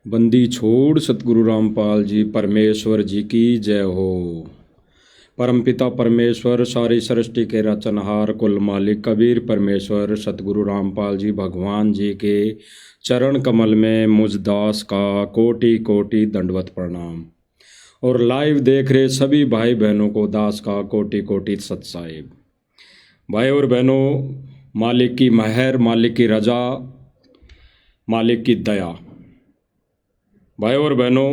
बंदी छोड़ सतगुरु रामपाल जी परमेश्वर जी की जय हो। परमपिता परमेश्वर सारी सृष्टि के रचनहार कुल मालिक कबीर परमेश्वर सतगुरु रामपाल जी भगवान जी के चरण कमल में मुझ दास का कोटि कोटि दंडवत प्रणाम। और लाइव देख रहे सभी भाई बहनों को दास का कोटि कोटि सत साहिब। भाई और बहनों, मालिक की मेहर, मालिक की रजा, मालिक की दया। भाई और बहनों,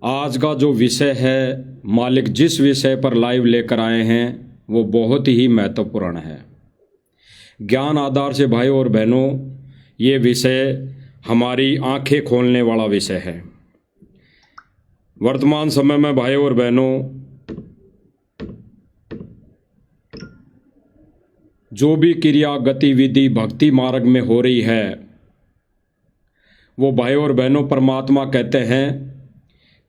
आज का जो विषय है, मालिक जिस विषय पर लाइव लेकर आए हैं वो बहुत ही महत्वपूर्ण है। ज्ञान आधार से भाई और बहनों, ये विषय हमारी आंखें खोलने वाला विषय है। वर्तमान समय में भाई और बहनों, जो भी क्रिया गतिविधि भक्ति मार्ग में हो रही है वो भाई और बहनों, परमात्मा कहते हैं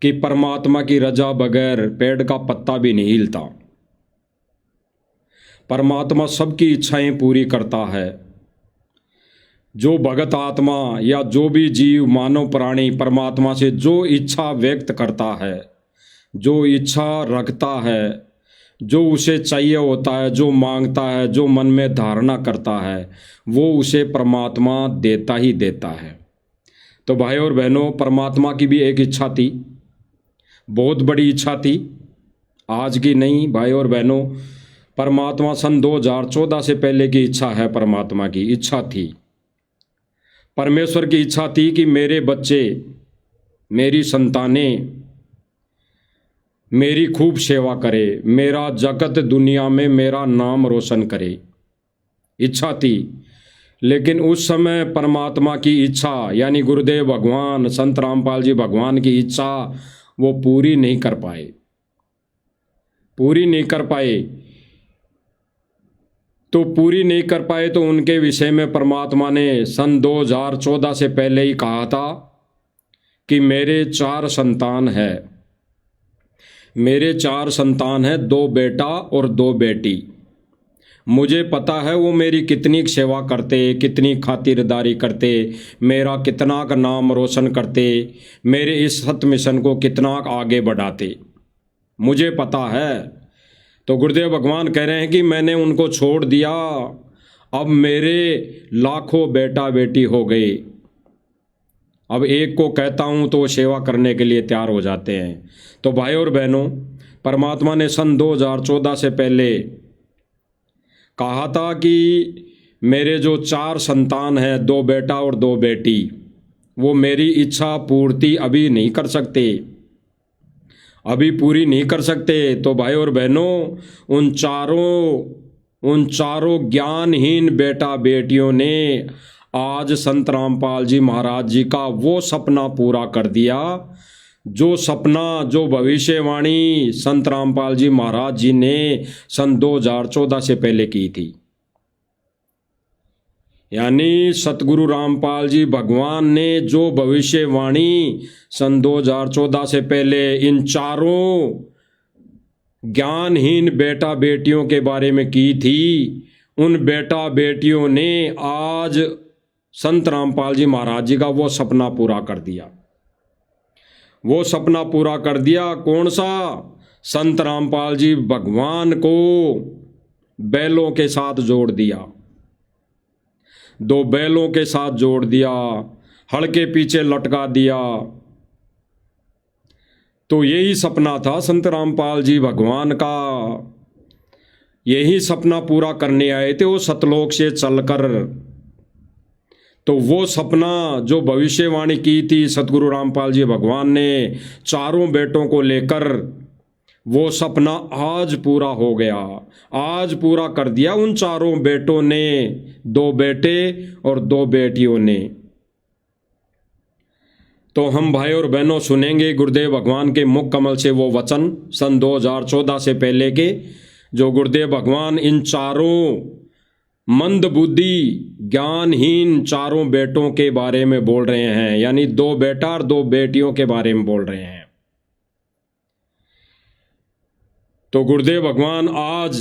कि परमात्मा की रजा बगैर पेड़ का पत्ता भी नहीं हिलता। परमात्मा सबकी इच्छाएं पूरी करता है। जो भगत आत्मा या जो भी जीव मानव प्राणी परमात्मा से जो इच्छा व्यक्त करता है, जो इच्छा रखता है, जो उसे चाहिए होता है, जो मांगता है, जो मन में धारणा करता है, वो उसे परमात्मा देता ही देता है। तो भाई और बहनों, परमात्मा की भी एक इच्छा थी, बहुत बड़ी इच्छा थी, आज की नहीं। भाई और बहनों, परमात्मा सन 2014 से पहले की इच्छा है। परमात्मा की इच्छा थी, परमेश्वर की इच्छा थी कि मेरे बच्चे, मेरी संतानें मेरी खूब सेवा करे, मेरा जगत दुनिया में मेरा नाम रोशन करे। इच्छा थी। लेकिन उस समय परमात्मा की इच्छा यानी गुरुदेव भगवान संत रामपाल जी भगवान की इच्छा वो पूरी नहीं कर पाए, पूरी नहीं कर पाए। तो पूरी नहीं कर पाए तो उनके विषय में परमात्मा ने सन 2014 से पहले ही कहा था कि मेरे 4 संतान है, मेरे 4 संतान है, 2 बेटा और 2 बेटी। मुझे पता है वो मेरी कितनी सेवा करते, कितनी खातिरदारी करते, मेरा कितना का नाम रोशन करते, मेरे इस सत मिशन को कितना आगे बढ़ाते, मुझे पता है। तो गुरुदेव भगवान कह रहे हैं कि मैंने उनको छोड़ दिया, अब मेरे लाखों बेटा बेटी हो गए। अब एक को कहता हूँ तो सेवा करने के लिए तैयार हो जाते हैं। तो भाई और बहनों, परमात्मा ने सन 2014 से पहले कहा था कि मेरे जो 4 संतान हैं, 2 बेटा और 2 बेटी, वो मेरी इच्छा पूर्ति अभी नहीं कर सकते, अभी पूरी नहीं कर सकते। तो भाई और बहनों, उन चारों ज्ञानहीन बेटा बेटियों ने आज संत रामपाल जी महाराज जी का वो सपना पूरा कर दिया, जो सपना, जो भविष्यवाणी संत रामपाल जी महाराज जी ने सन 2014 से पहले की थी। यानी सतगुरु रामपाल जी भगवान ने जो भविष्यवाणी सन 2014 से पहले इन चारों ज्ञानहीन बेटा बेटियों के बारे में की थी, उन बेटा बेटियों ने आज संत रामपाल जी महाराज जी का वो सपना पूरा कर दिया। वो सपना पूरा कर दिया कौन सा? संत रामपाल जी भगवान को बैलों के साथ जोड़ दिया, 2 बैलों के साथ जोड़ दिया, हड़ के पीछे लटका दिया। तो यही सपना था संत रामपाल जी भगवान का, यही सपना पूरा करने आए थे वो सतलोक से चलकर। तो वो सपना जो भविष्यवाणी की थी सतगुरु रामपाल जी भगवान ने चारों बेटों को लेकर, वो सपना आज पूरा हो गया, आज पूरा कर दिया उन चारों बेटों ने, 2 बेटे और 2 बेटियों ने। तो हम भाई और बहनों सुनेंगे गुरुदेव भगवान के मुख कमल से वो वचन सन 2014 से पहले के, जो गुरुदेव भगवान इन चारों मंद बुद्धि ज्ञानहीन चारों बेटों के बारे में बोल रहे हैं, यानी 2 बेटा और 2 बेटियों के बारे में बोल रहे हैं। तो गुरुदेव भगवान आज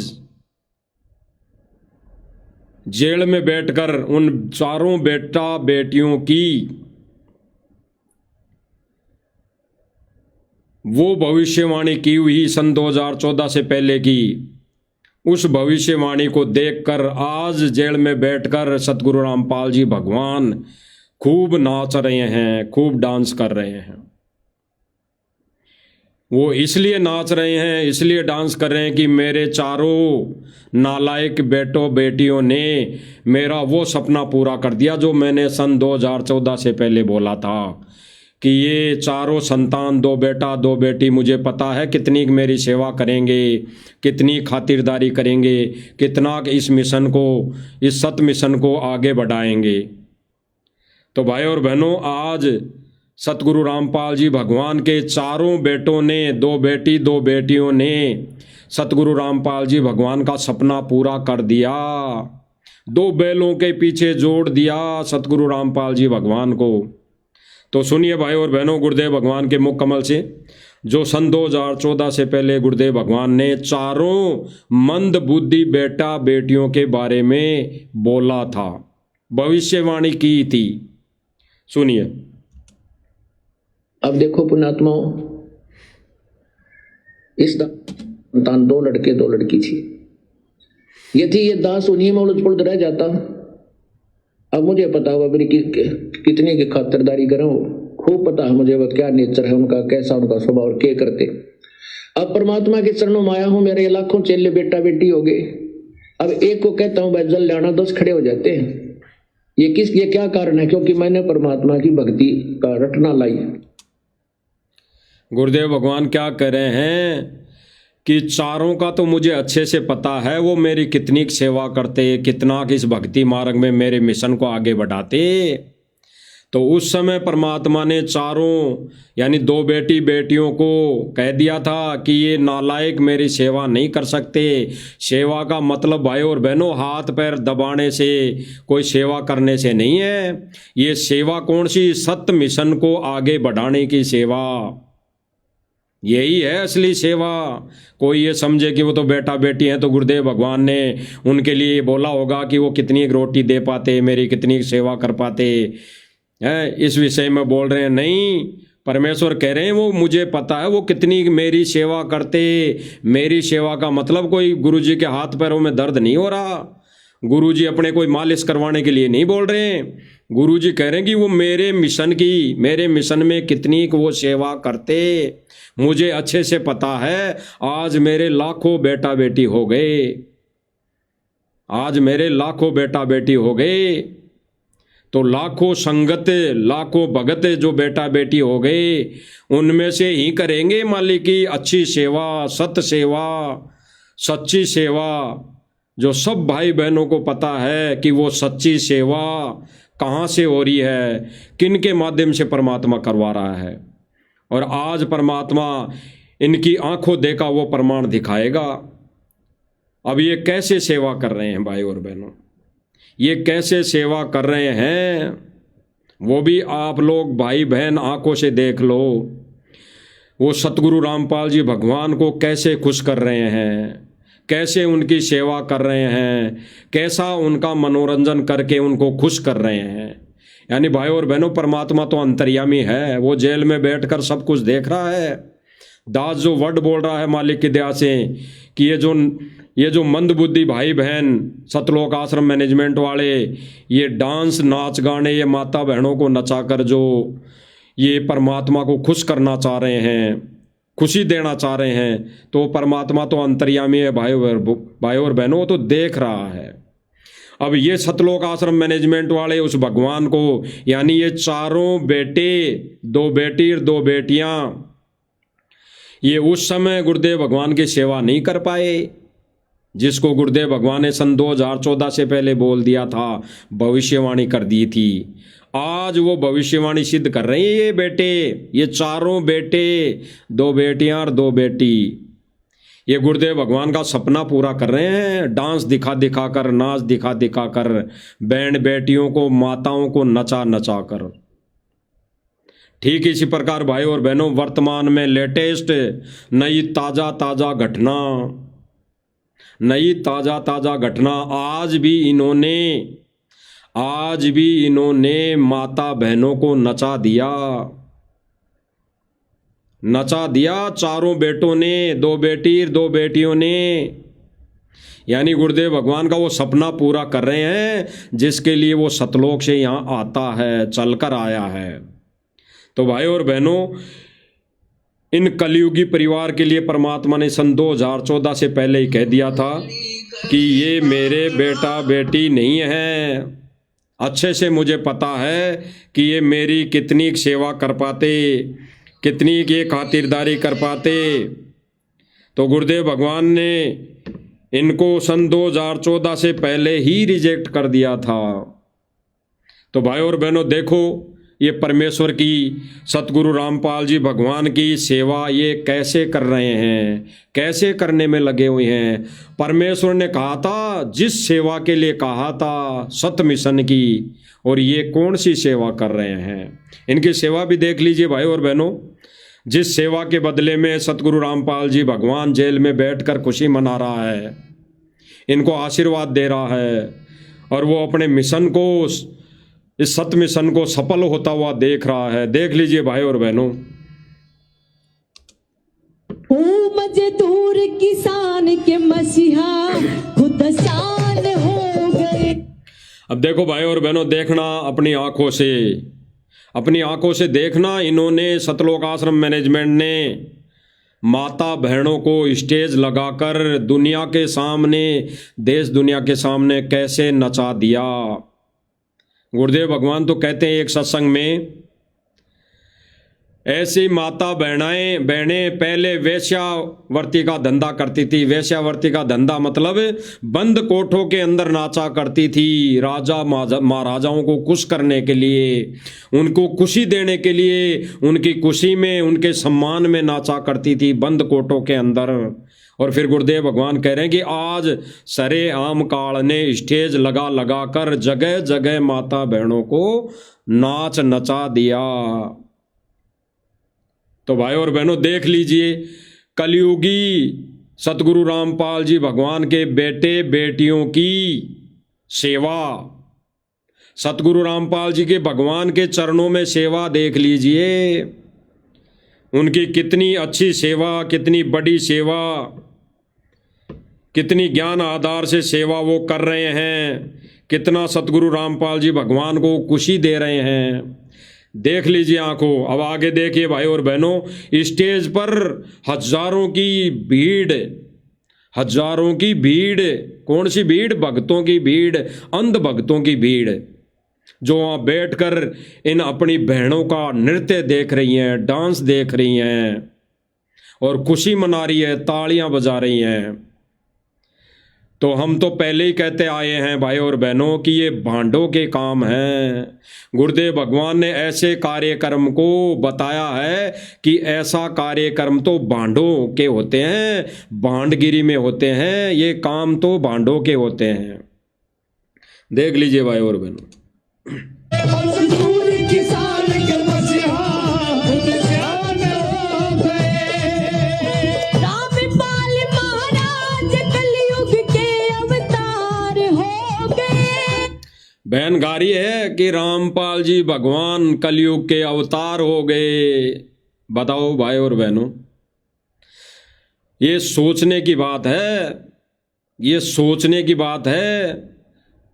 जेल में बैठकर उन चारों बेटा बेटियों की वो भविष्यवाणी की हुई सन 2014 से पहले की, उस भविष्यवाणी को देखकर आज जेल में बैठकर सतगुरु रामपाल जी भगवान खूब नाच रहे हैं, खूब डांस कर रहे हैं। वो इसलिए नाच रहे हैं, इसलिए डांस कर रहे हैं कि मेरे चारों नालायक बेटों बेटियों ने मेरा वो सपना पूरा कर दिया जो मैंने सन 2014 से पहले बोला था कि ये चारों संतान, दो बेटा दो बेटी, मुझे पता है कितनी मेरी सेवा करेंगे, कितनी खातिरदारी करेंगे, कितना इस मिशन को, इस सत मिशन को आगे बढ़ाएंगे। तो भाई और बहनों, आज सतगुरु रामपाल जी भगवान के चारों बेटों ने, दो बेटी दो बेटियों ने सतगुरु रामपाल जी भगवान का सपना पूरा कर दिया। दो बैलों के पीछे जोड़ दिया सतगुरु रामपाल जी भगवान को। तो सुनिए भाई और बहनों, गुरुदेव भगवान के मुख कमल से जो सन 2014 से पहले गुरुदेव भगवान ने चारों मंद बुद्धि बेटा बेटियों के बारे में बोला था, भविष्यवाणी की थी, सुनिए। अब देखो पुण्यात्माओं, इस संतान दो लड़के दो लड़की थी। यदि ये दास उन्हीं में उलझ पुलझ रह जाता, अब मुझे पता हुआ मेरी कितनी की खातिरदारी करूं, खूब पता है मुझे वह क्या नेचर है उनका, कैसा उनका स्वभाव और क्या करते। अब परमात्मा के चरणों में आया हूं, मेरे लाखों चेले बेटा बेटी हो गए। अब एक को कहता हूं भाई जल लाना, 10 खड़े हो जाते हैं। ये क्या कारण है? क्योंकि मैंने परमात्मा की भक्ति का रटना लाई। गुरुदेव भगवान क्या कह रहे हैं कि चारों का तो मुझे अच्छे से पता है, वो मेरी कितनी सेवा करते, कितना इस भक्ति मार्ग में मेरे मिशन को आगे बढ़ाते। तो उस समय परमात्मा ने चारों यानी दो बेटी बेटियों को कह दिया था कि ये नालायक मेरी सेवा नहीं कर सकते। सेवा का मतलब भाई और बहनों हाथ पैर दबाने से, कोई सेवा करने से नहीं है। ये सेवा कौन सी? सत्य मिशन को आगे बढ़ाने की सेवा, यही है असली सेवा। कोई ये समझे कि वो तो बेटा बेटी हैं तो गुरुदेव भगवान ने उनके लिए बोला होगा कि वो कितनी रोटी दे पाते, मेरी कितनी सेवा कर पाते हैं, इस विषय में बोल रहे हैं। नहीं, परमेश्वर कह रहे हैं वो मुझे पता है वो कितनी मेरी सेवा करते। मेरी सेवा का मतलब कोई गुरुजी के हाथ पैरों में दर्द नहीं हो रहा, गुरुजी अपने कोई मालिश करवाने के लिए नहीं बोल रहे हैं। गुरुजी कह रहे हैं कि वो मेरे मिशन में कितनी वो सेवा करते, मुझे अच्छे से पता है। आज मेरे लाखों बेटा बेटी हो गए, आज मेरे लाखों बेटा बेटी हो गए। तो लाखों संगत, लाखों भगत जो बेटा बेटी हो गए, उनमें से ही करेंगे मालिक की अच्छी सेवा, सत्य सेवा, सच्ची सेवा। जो सब भाई बहनों को पता है कि वो सच्ची सेवा कहाँ से हो रही है, किन के माध्यम से परमात्मा करवा रहा है। और आज परमात्मा इनकी आंखों देखा वो प्रमाण दिखाएगा। अब ये कैसे सेवा कर रहे हैं भाई और बहनों, ये कैसे सेवा कर रहे हैं, वो भी आप लोग भाई बहन आंखों से देख लो। वो सतगुरु रामपाल जी भगवान को कैसे खुश कर रहे हैं, कैसे उनकी सेवा कर रहे हैं, कैसा उनका मनोरंजन करके उनको खुश कर रहे हैं। यानी भाई और बहनों, परमात्मा तो अंतर्यामी है, वो जेल में बैठकर सब कुछ देख रहा है। दास जो वर्ड बोल रहा है मालिक की दया से कि ये जो मंदबुद्धि भाई बहन सतलोक आश्रम मैनेजमेंट वाले, ये डांस नाच गाने, ये माता बहनों को नचाकर जो ये परमात्मा को खुश करना चाह रहे हैं, खुशी देना चाह रहे हैं, तो परमात्मा तो अंतर्यामी है भाई और बहनों, वो तो देख रहा है। अब ये सतलोक आश्रम मैनेजमेंट वाले उस भगवान को, यानी ये चारों बेटे, दो बेटी और दो बेटियां, ये उस समय गुरुदेव भगवान की सेवा नहीं कर पाए, जिसको गुरुदेव भगवान ने सन 2014 से पहले बोल दिया था, भविष्यवाणी कर दी थी। आज वो भविष्यवाणी सिद्ध कर रहे हैं ये बेटे, ये चारों बेटे, दो बेटियां और दो बेटी, ये गुरुदेव भगवान का सपना पूरा कर रहे हैं। डांस दिखा दिखा कर, नाच दिखा दिखा कर, बैंड बेटियों को, माताओं को नचा नचा कर। ठीक इसी प्रकार भाई और बहनों, वर्तमान में लेटेस्ट नई ताजा ताजा घटना आज भी इन्होंने माता बहनों को नचा दिया। नचा दिया चारों बेटों ने, 2 बेटी 2 बेटियों ने। यानी गुरुदेव भगवान का वो सपना पूरा कर रहे हैं जिसके लिए वो सतलोक से यहाँ आता है, चलकर आया है। तो भाई और बहनों, इन कलयुगी परिवार के लिए परमात्मा ने सन 2014 से पहले ही कह दिया था कि ये मेरे बेटा बेटी नहीं है। अच्छे से मुझे पता है कि ये मेरी कितनी सेवा कर पाते, कितनी की खातिरदारी कर पाते। तो गुरुदेव भगवान ने इनको सन 2014 से पहले ही रिजेक्ट कर दिया था। तो भाई और बहनों देखो, ये परमेश्वर की, सतगुरु रामपाल जी भगवान की सेवा ये कैसे कर रहे हैं, कैसे करने में लगे हुए हैं। परमेश्वर ने कहा था, जिस सेवा के लिए कहा था, सत मिशन की, और ये कौन सी सेवा कर रहे हैं। इनकी सेवा भी देख लीजिए भाई और बहनों। जिस सेवा के बदले में सतगुरु रामपाल जी भगवान जेल में बैठकर खुशी मना रहा है, इनको आशीर्वाद दे रहा है, और वो अपने मिशन को, इस सत मिशन को सफल होता हुआ देख रहा है। देख लीजिए भाई और बहनों। मजदूर किसान के मसीहा खुद शान हो गए। अब देखो भाई और बहनों, देखना अपनी आंखों से, अपनी आंखों से देखना, इन्होंने सतलोक आश्रम मैनेजमेंट ने माता बहनों को स्टेज लगाकर दुनिया के सामने, देश दुनिया के सामने कैसे नचा दिया। गुरुदेव भगवान तो कहते हैं एक सत्संग में, ऐसी माता बहनें पहले वेश्यावर्ती का धंधा करती थी। वेश्यावर्ती का धंधा मतलब बंद कोठों के अंदर नाचा करती थी, राजा महाराजाओं को खुश करने के लिए, उनको खुशी देने के लिए, उनकी खुशी में, उनके सम्मान में नाचा करती थी बंद कोठों के अंदर। और फिर गुरुदेव भगवान कह रहे हैं कि आज सरे आम काल ने स्टेज लगा लगा कर जगह जगह माता बहनों को नाच नचा दिया। तो भाई और बहनों देख लीजिए, कलयुगी सतगुरु रामपाल जी भगवान के बेटे बेटियों की सेवा, सतगुरु रामपाल जी के भगवान के चरणों में सेवा देख लीजिए। उनकी कितनी अच्छी सेवा, कितनी बड़ी सेवा, कितनी ज्ञान आधार से सेवा वो कर रहे हैं, कितना सतगुरु रामपाल जी भगवान को खुशी दे रहे हैं। देख लीजिए आंखों। अब आगे देखिए भाई और बहनों, स्टेज पर हजारों की भीड़, हजारों की भीड़, कौन सी भीड़? भक्तों की भीड़, अंध भक्तों की भीड़, जो वहाँ बैठकर इन अपनी बहनों का नृत्य देख रही हैं, डांस देख रही हैं और खुशी मना रही है, तालियां बजा रही हैं। तो हम तो पहले ही कहते आए हैं भाई और बहनों कि ये भांडों के काम हैं। गुरुदेव भगवान ने ऐसे कार्यक्रम को बताया है कि ऐसा कार्यक्रम तो भांडों के होते हैं, भांडगिरी में होते हैं, ये काम तो भांडों के होते हैं। देख लीजिए भाई और बहनों। बहन गा रही है कि रामपाल जी भगवान कलयुग के अवतार हो गए। बताओ भाई और बहनों, ये सोचने की बात है, ये सोचने की बात है।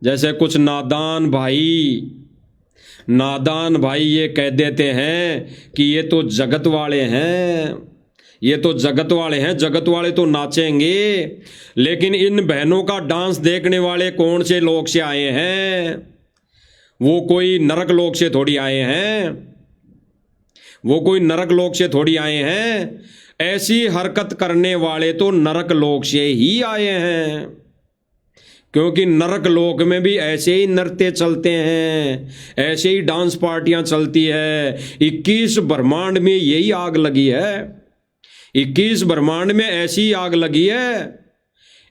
जैसे कुछ नादान भाई ये कह देते हैं कि ये तो जगत वाले हैं, ये तो जगत वाले हैं, जगत वाले तो नाचेंगे। लेकिन इन बहनों का डांस देखने वाले कौन से लोक से आए हैं? वो कोई नरक लोक से थोड़ी आए हैं, वो कोई नरक लोक से थोड़ी आए हैं। ऐसी हरकत करने वाले तो नरक लोक से ही आए हैं, क्योंकि नरक लोक में भी ऐसे ही नृत्य चलते हैं, ऐसे ही डांस पार्टियां चलती है। 21 ब्रह्मांड में यही आग लगी है, 21 ब्रह्मांड में ऐसी आग लगी है।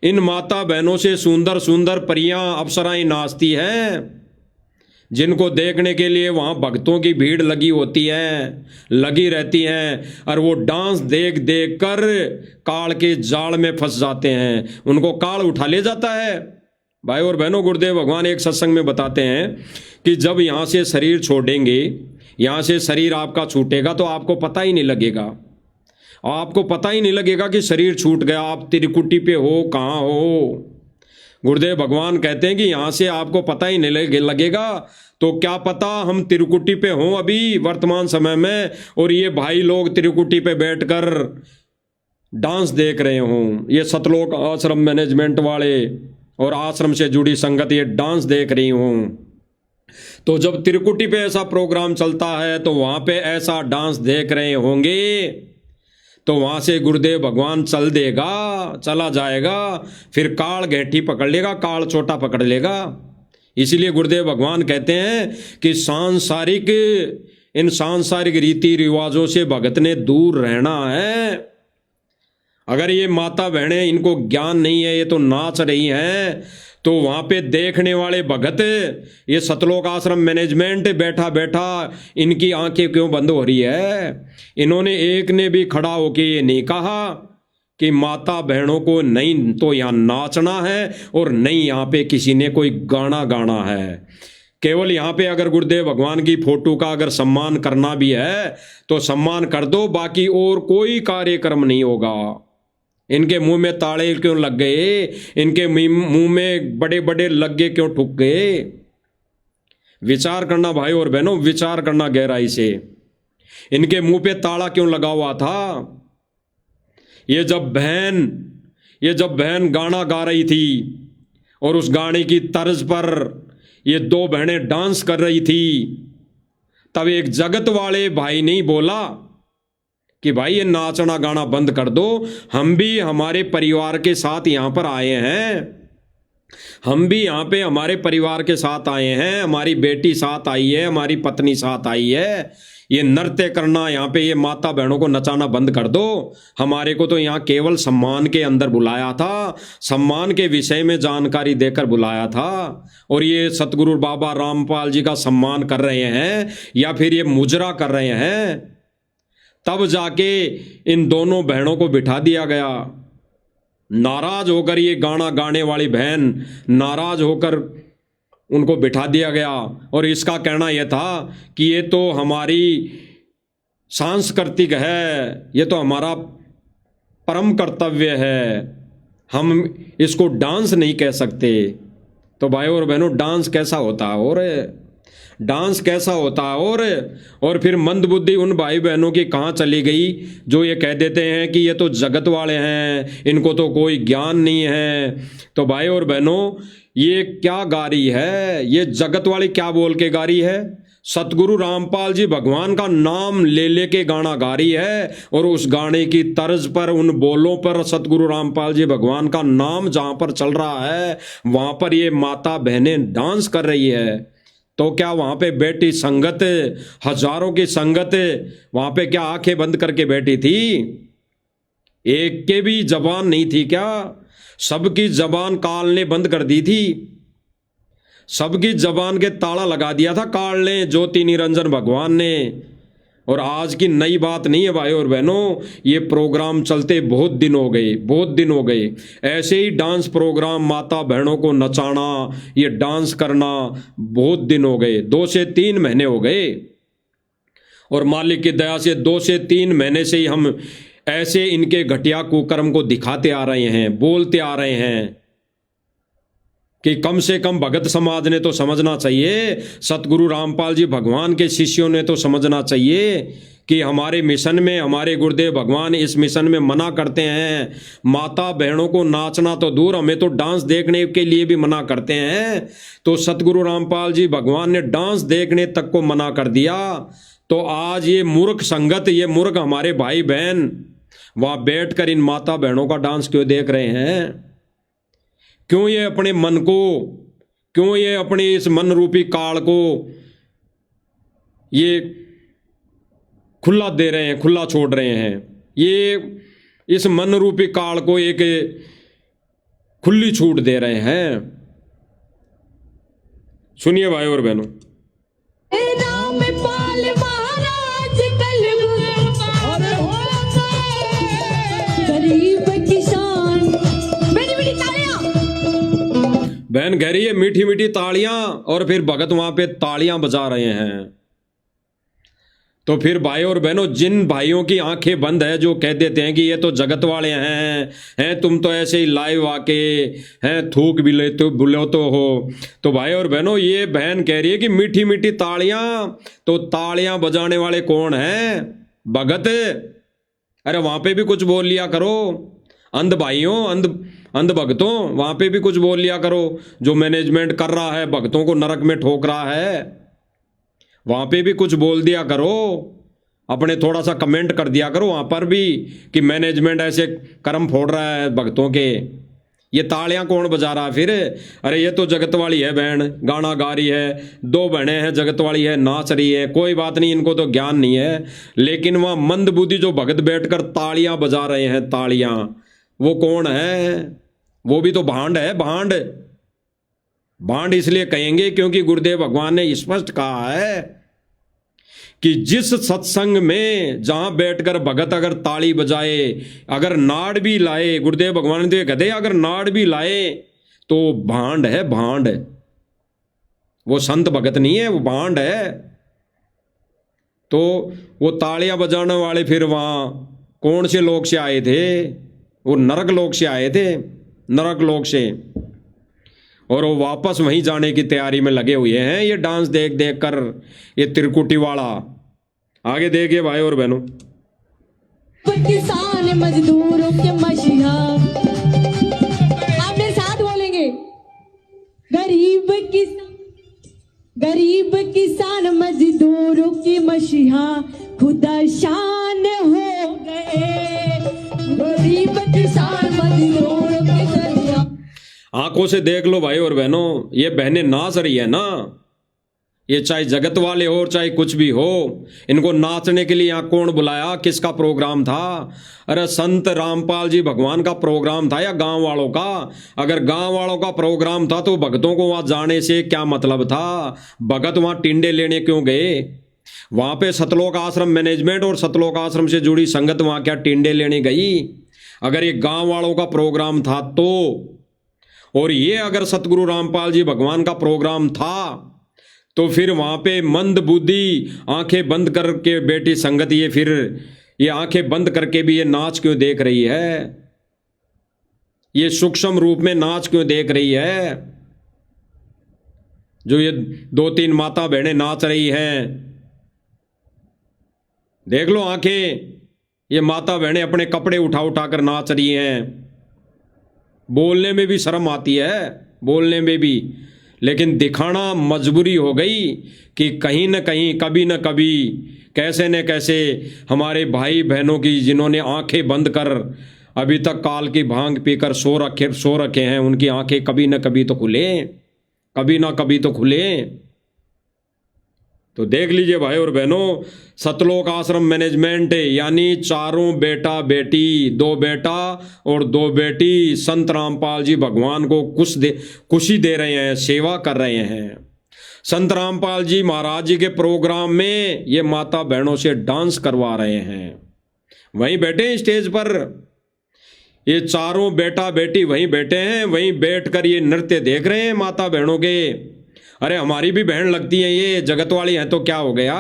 इन माता बहनों से सुंदर सुंदर परियां, अप्सराएं नाचती हैं, जिनको देखने के लिए वहाँ भक्तों की भीड़ लगी होती है, लगी रहती हैं, और वो डांस देख देख कर काल के जाल में फंस जाते हैं, उनको काल उठा ले जाता है। भाई और बहनों, गुरुदेव भगवान एक सत्संग में बताते हैं कि जब यहाँ से शरीर छोड़ेंगे, यहाँ से शरीर आपका छूटेगा तो आपको पता ही नहीं लगेगा। आपको पता ही नहीं लगेगा कि शरीर छूट गया, आप त्रिकुटी पे हो, कहाँ हो। गुरुदेव भगवान कहते हैं कि यहाँ से आपको पता ही नहीं लगेगा। तो क्या पता हम त्रिकुटी पे हों अभी वर्तमान समय में, और ये भाई लोग त्रिकुटी पे बैठकर डांस देख रहे हों, ये सतलोक आश्रम मैनेजमेंट वाले और आश्रम से जुड़ी संगत ये डांस देख रही हों। तो जब त्रिकुटी पे ऐसा प्रोग्राम चलता है तो वहाँ पे ऐसा डांस देख रहे होंगे, तो वहाँ से गुरुदेव भगवान चला जाएगा, फिर काल घेटी पकड़ लेगा, काल चोटा पकड़ लेगा। इसीलिए गुरुदेव भगवान कहते हैं कि इन सांसारिक रीति रिवाजों से भगत ने दूर रहना है। अगर ये माता बहनें इनको ज्ञान नहीं है, ये तो नाच रही हैं, तो वहाँ पे देखने वाले भगत, ये सतलोक आश्रम मैनेजमेंट बैठा बैठा इनकी आंखें क्यों बंद हो रही है? इन्होंने एक ने भी खड़ा होके ये नहीं कहा कि माता बहनों को नहीं तो यहाँ नाचना है और नहीं यहाँ पे किसी ने कोई गाना गाना है। केवल यहाँ पे अगर गुरुदेव भगवान की फोटो का अगर सम्मान करना भी है तो सम्मान कर दो, बाकी और कोई कार्यक्रम नहीं होगा। इनके मुंह में ताले क्यों लग गए? इनके मुंह में बड़े बड़े लग्गे क्यों ठुक गए? विचार करना भाई और बहनों, विचार करना गहराई से। इनके मुंह पे ताला क्यों लगा हुआ था? ये जब बहन गाना गा रही थी और उस गाने की तर्ज पर ये दो बहनें डांस कर रही थी, तब एक जगत वाले भाई नहीं बोला कि भाई ये नाचना गाना बंद कर दो, हम भी हमारे परिवार के साथ यहाँ पर आए हैं, हम भी यहाँ पे हमारे परिवार के साथ आए हैं, हमारी बेटी साथ आई है, हमारी पत्नी साथ आई है, ये नृत्य करना यहाँ पे ये माता बहनों को नचाना बंद कर दो। हमारे को तो यहाँ केवल सम्मान के अंदर बुलाया था, सम्मान के विषय में जानकारी देकर बुलाया था, और ये सतगुरु बाबा रामपाल जी का सम्मान कर रहे हैं या फिर ये मुजरा कर रहे हैं। तब जाके इन दोनों बहनों को बिठा दिया गया। नाराज होकर ये गाना गाने वाली बहन नाराज होकर उनको बिठा दिया गया, और इसका कहना यह था कि ये तो हमारी सांस्कृतिक है, ये तो हमारा परम कर्तव्य है, हम इसको डांस नहीं कह सकते। तो भाई और बहनों, डांस कैसा होता है और डांस कैसा होता है? और फिर मंदबुद्धि उन भाई बहनों की कहाँ चली गई जो ये कह देते हैं कि ये तो जगत वाले हैं, इनको तो कोई ज्ञान नहीं है। तो भाई और बहनों, ये क्या गा रही है? ये जगत वाली क्या बोल के गा रही है? सतगुरु रामपाल जी भगवान का नाम ले लेके गाना गा रही है, और उस गाने की तर्ज पर, उन बोलों पर सतगुरु रामपाल जी भगवान का नाम जहां पर चल रहा है वहां पर ये माता बहनें डांस कर रही है। तो क्या वहां पे बैठी संगत, हजारों की संगत वहां पे क्या आंखें बंद करके बैठी थी? एक के भी जबान नहीं थी क्या? सबकी जबान काल ने बंद कर दी थी, सबकी जबान के ताला लगा दिया था काल ने, ज्योति निरंजन भगवान ने। और आज की नई बात नहीं है भाई और बहनों, ये प्रोग्राम चलते बहुत दिन हो गए। ऐसे ही डांस प्रोग्राम माता बहनों को नचाना, ये डांस करना बहुत दिन हो गए, 2 से 3 महीने हो गए। और मालिक की दया से 2 से 3 महीने से ही हम ऐसे इनके घटिया कुकर्म को दिखाते आ रहे हैं, बोलते आ रहे हैं कि कम से कम भगत समाज ने तो समझना चाहिए, सतगुरु रामपाल जी भगवान के शिष्यों ने तो समझना चाहिए कि हमारे मिशन में, हमारे गुरुदेव भगवान इस मिशन में मना करते हैं। माता बहनों को नाचना तो दूर, हमें तो डांस देखने के लिए भी मना करते हैं। तो सतगुरु रामपाल जी भगवान ने डांस देखने तक को मना कर दिया। तो आज ये मूर्ख संगत, ये मूर्ख हमारे भाई बहन वहां बैठकर इन माता बहनों का डांस क्यों देख रहे हैं? क्यों ये अपने मन को, क्यों ये अपने इस मन रूपी काल को ये खुला दे रहे हैं, खुला छोड़ रहे हैं? ये इस मन रूपी काल को एक खुली छूट दे रहे हैं। सुनिए भाई और बहनों, रामपाल महाराज गरीब किसान, मेरी मेरी तालियां। बहन कह रही है मीठी मीठी तालियां, और फिर भगत वहां पे तालियां बजा रहे हैं। तो फिर भाई और बहनों, जिन भाइयों की आंखें बंद है, जो कह देते हैं कि ये तो जगत वाले हैं तुम तो ऐसे ही लाइव आके हैं थूक भी लेते बुलो तो हो। तो भाई और बहनों, ये बहन कह रही है कि मीठी मीठी तालियां, तो तालियां बजाने वाले कौन हैं? भगत। अरे वहां पे भी कुछ बोल लिया करो, अंध भाइयों, अंध भक्तों, वहां पे भी कुछ बोल लिया करो। जो मैनेजमेंट कर रहा है, भक्तों को नरक में ठोक रहा है, वहां पे भी कुछ बोल दिया करो, अपने थोड़ा सा कमेंट कर दिया करो वहां पर भी कि मैनेजमेंट ऐसे कर्म फोड़ रहा है भक्तों के। ये तालियां कौन बजा रहा है फिर? अरे ये तो जगत वाली है बहन, गाना गा रही है, दो बहनें हैं, जगत वाली है, नाच रही है, कोई बात नहीं, इनको तो ज्ञान नहीं है। लेकिन वह मंद बुद्धि जो भगत बैठकर तालियां बजा रहे हैं, तालियां, वो कौन है? वो भी तो भांड है, भांड। भांड इसलिए कहेंगे क्योंकि गुरुदेव भगवान ने स्पष्ट कहा है कि जिस सत्संग में जहां बैठकर भगत अगर ताली बजाए, अगर नाड़ भी लाए, गुरुदेव भगवान ने तो कहते अगर नाड़ भी लाए तो भांड है, भांड। वो संत भगत नहीं है, वो भांड है। तो वो तालियां बजाने वाले फिर वहां कौन से लोक से आए थे? वो नरक लोक से आए थे, नरक लोक से। और वो वापस वहीं जाने की तैयारी में लगे हुए हैं, ये डांस देख देख कर, ये त्रिकुटी वाला। आगे देखिए भाई और बहनों, किसान मजदूरों के मसीहा, आप मेरे साथ बोलेंगे, गरीब किसान मजदूरों के मसीहा खुदा शान हो गए। गरीब किसान मजदूरों के मसीहा। आंखों से देख लो भाई और बहनों, ये बहनें नाच रही है ना, ये चाहे जगत वाले हो चाहे कुछ भी हो, इनको नाचने के लिए यहाँ कौन बुलाया? किसका प्रोग्राम था? अरे संत रामपाल जी भगवान का प्रोग्राम था या गांव वालों का? अगर गांव वालों का प्रोग्राम था तो भक्तों को वहां जाने से क्या मतलब था? भगत वहां टिंडे लेने क्यों गए? वहां पे सतलोक आश्रम मैनेजमेंट और सतलोक आश्रम से जुड़ी संगत वहां क्या टिंडे लेने गई? अगर ये गांव वालों का प्रोग्राम था तो, और ये अगर सतगुरु रामपाल जी भगवान का प्रोग्राम था तो फिर वहां पे मंद बुद्धि आंखें बंद करके बैठी संगत, ये फिर ये आंखें बंद करके भी ये नाच क्यों देख रही है? ये सूक्ष्म रूप में नाच क्यों देख रही है? जो ये 2-3 माता बहनें नाच रही हैं, देख लो आंखें, ये माता बहनें अपने कपड़े उठा उठा कर नाच रही हैं। बोलने में भी शर्म आती है, बोलने में भी, लेकिन दिखाना मजबूरी हो गई कि कहीं न कहीं, कभी न कभी, कैसे न कैसे हमारे भाई बहनों की जिन्होंने आंखें बंद कर अभी तक काल की भांग पीकर सो रखे हैं, उनकी आंखें कभी न कभी तो खुले, कभी ना कभी तो खुले। तो देख लीजिए भाई और बहनों, सतलोक आश्रम मैनेजमेंट यानी चारों बेटा बेटी, 2 बेटा और 2 बेटी संत रामपाल जी भगवान को खुशी दे रहे हैं, सेवा कर रहे हैं। संत रामपाल जी महाराज जी के प्रोग्राम में ये माता बहनों से डांस करवा रहे हैं, वहीं बैठे हैं स्टेज पर, ये चारों बेटा बेटी वहीं बैठे हैं, वहीं बैठकर ये नृत्य देख रहे हैं माता बहनों के। अरे हमारी भी बहन लगती है, ये जगत वाली है तो क्या हो गया?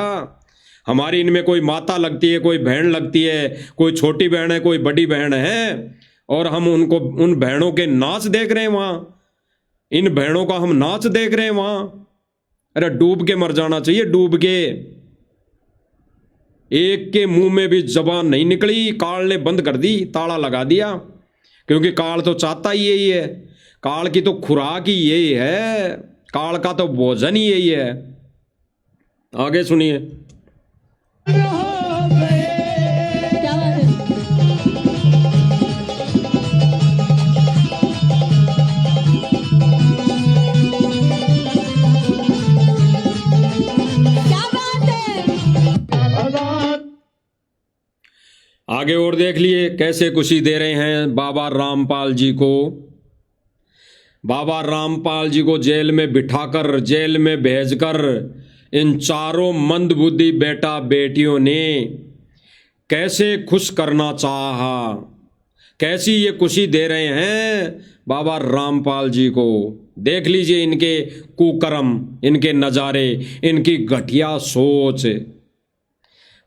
हमारी इनमें कोई माता लगती है, कोई बहन लगती है, कोई छोटी बहन है, कोई बड़ी बहन है, और हम उनको, उन बहनों के नाच देख रहे हैं वहां, इन बहनों का हम नाच देख रहे हैं वहां। अरे डूब के मर जाना चाहिए, डूब के। एक के मुंह में भी जबान नहीं निकली, काल ने बंद कर दी, ताला लगा दिया, क्योंकि काल तो चाहता ही यही है, काल की तो खुराक ही यही है, काल का तो भोजन ही यही है। आगे सुनिए। क्या बात है? क्या बात है? आगे और देख लिए कैसे खुशी दे रहे हैं बाबा रामपाल जी को। बाबा रामपाल जी को जेल में बिठाकर, जेल में भेजकर इन चारों मंदबुद्धि बेटा बेटियों ने कैसे खुश करना चाहा, कैसी ये खुशी दे रहे हैं बाबा रामपाल जी को। देख लीजिए इनके कुकर्म, इनके नज़ारे, इनकी घटिया सोच।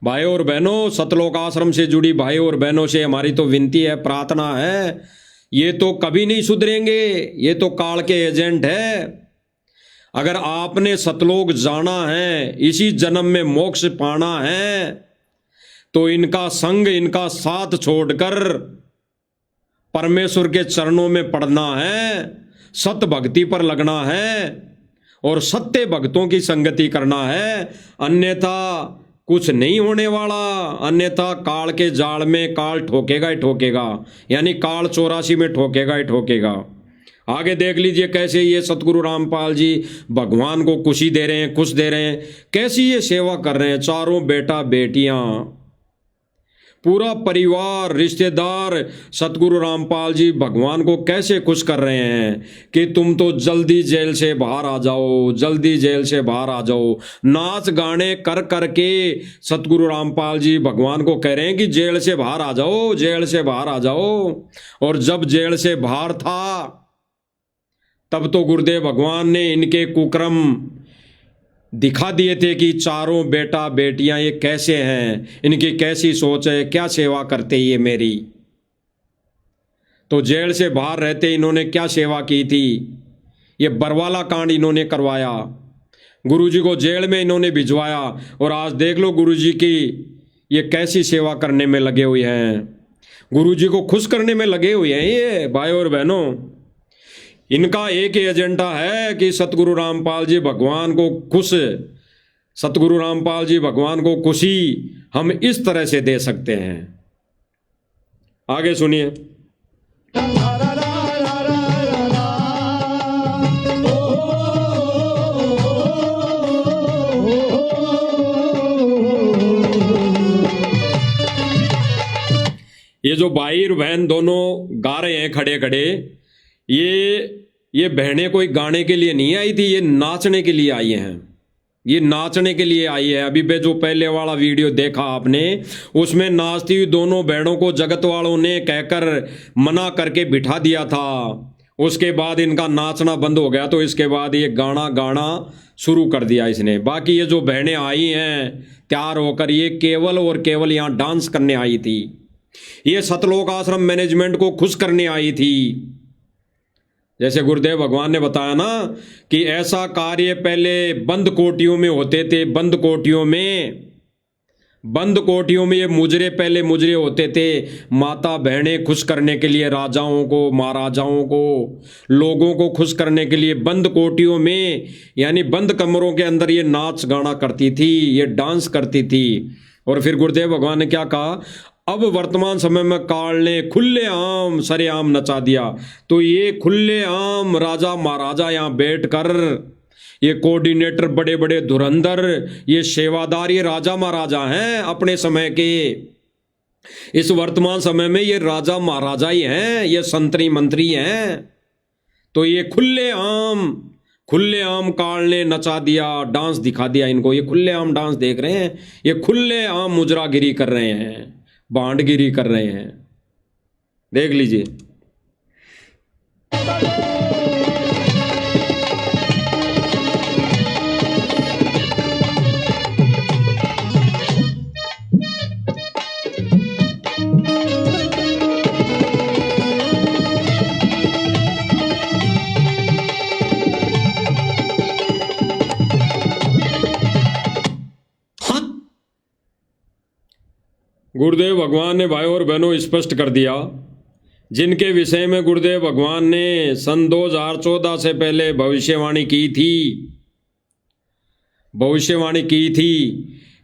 भाई और बहनों, सतलोक आश्रम से जुड़ी भाई और बहनों से हमारी तो विनती है, प्रार्थना है, ये तो कभी नहीं सुधरेंगे, ये तो काल के एजेंट है। अगर आपने सतलोक जाना है, इसी जन्म में मोक्ष पाना है, तो इनका संग, इनका साथ छोड़कर परमेश्वर के चरणों में पड़ना है, सत भक्ति पर लगना है और सत्य भक्तों की संगति करना है। अन्यथा कुछ नहीं होने वाला, अन्यथा काल के जाल में काल ठोकेगा ही ठोकेगा, यानी काल 84 में ठोकेगा ही ठोकेगा। आगे देख लीजिए कैसे ये सतगुरु रामपाल जी भगवान को खुशी दे रहे हैं, खुश दे रहे हैं, कैसी ये सेवा कर रहे हैं। चारों बेटा बेटियां, पूरा परिवार, रिश्तेदार सतगुरु रामपाल जी भगवान को कैसे खुश कर रहे हैं कि तुम तो जल्दी जेल से बाहर आ जाओ, जल्दी जेल से बाहर आ जाओ। नाच गाने कर करके सतगुरु रामपाल जी भगवान को कह रहे हैं कि जेल से बाहर आ जाओ, जेल से बाहर आ जाओ। और जब जेल से बाहर था तब तो गुरुदेव भगवान ने इनके कुकर्म दिखा दिए थे कि चारों बेटा बेटियां ये कैसे हैं, इनकी कैसी सोच है, क्या सेवा करते ये मेरी। तो जेल से बाहर रहते इन्होंने क्या सेवा की थी, ये बरवाला कांड इन्होंने करवाया, गुरुजी को जेल में इन्होंने भिजवाया। और आज देख लो गुरुजी की ये कैसी सेवा करने में लगे हुए हैं, गुरुजी को खुश करने में लगे हुए हैं ये भाई और बहनों। इनका एक ही एजेंडा है कि सतगुरु रामपाल जी भगवान को खुश, सतगुरु रामपाल जी भगवान को खुशी हम इस तरह से दे सकते हैं। आगे सुनिए। ये जो भाई और बहन दोनों गा रहे हैं खड़े खड़े, ये बहनें कोई गाने के लिए नहीं आई थी, ये नाचने के लिए आई हैं, ये नाचने के लिए आई है। अभी बे जो पहले वाला वीडियो देखा आपने, उसमें नाचती हुई दोनों बहनों को जगत वालों ने कहकर मना करके बिठा दिया था। उसके बाद इनका नाचना बंद हो गया, तो इसके बाद ये गाना शुरू कर दिया इसने। बाकी ये जो बहनें आई हैं तैयार होकर, ये केवल और केवल यहाँ डांस करने आई थी, ये सतलोक आश्रम मैनेजमेंट को खुश करने आई थी। जैसे गुरुदेव भगवान ने बताया ना कि ऐसा कार्य पहले बंद कोठियों में होते थे, बंद कोठियों में ये मुजरे पहले मुजरे होते थे, माता बहनें खुश करने के लिए, राजाओं को, महाराजाओं को, लोगों को खुश करने के लिए बंद कोठियों में, यानी बंद कमरों के अंदर ये नाच गाना करती थी, ये डांस करती थी। और फिर गुरुदेव भगवान ने क्या कहा, अब वर्तमान समय में काल ने खुले आम सरेआम नचा दिया। तो ये खुले आम राजा महाराजा यहाँ बैठकर, ये कोऑर्डिनेटर बड़े बड़े धुरंधर, ये सेवादार, ये राजा महाराजा हैं अपने समय के। इस वर्तमान समय में ये राजा महाराजा ही हैं, ये संतरी मंत्री हैं। तो ये खुले आम काल ने नचा दिया, डांस दिखा दिया इनको। ये खुले आम डांस देख रहे हैं, ये खुले आम मुजरागिरी कर रहे हैं, बांटगिरी कर रहे हैं, देख लीजिए। गुरुदेव भगवान ने भाई और बहनों स्पष्ट कर दिया, जिनके विषय में गुरुदेव भगवान ने सन 2014 से पहले भविष्यवाणी की थी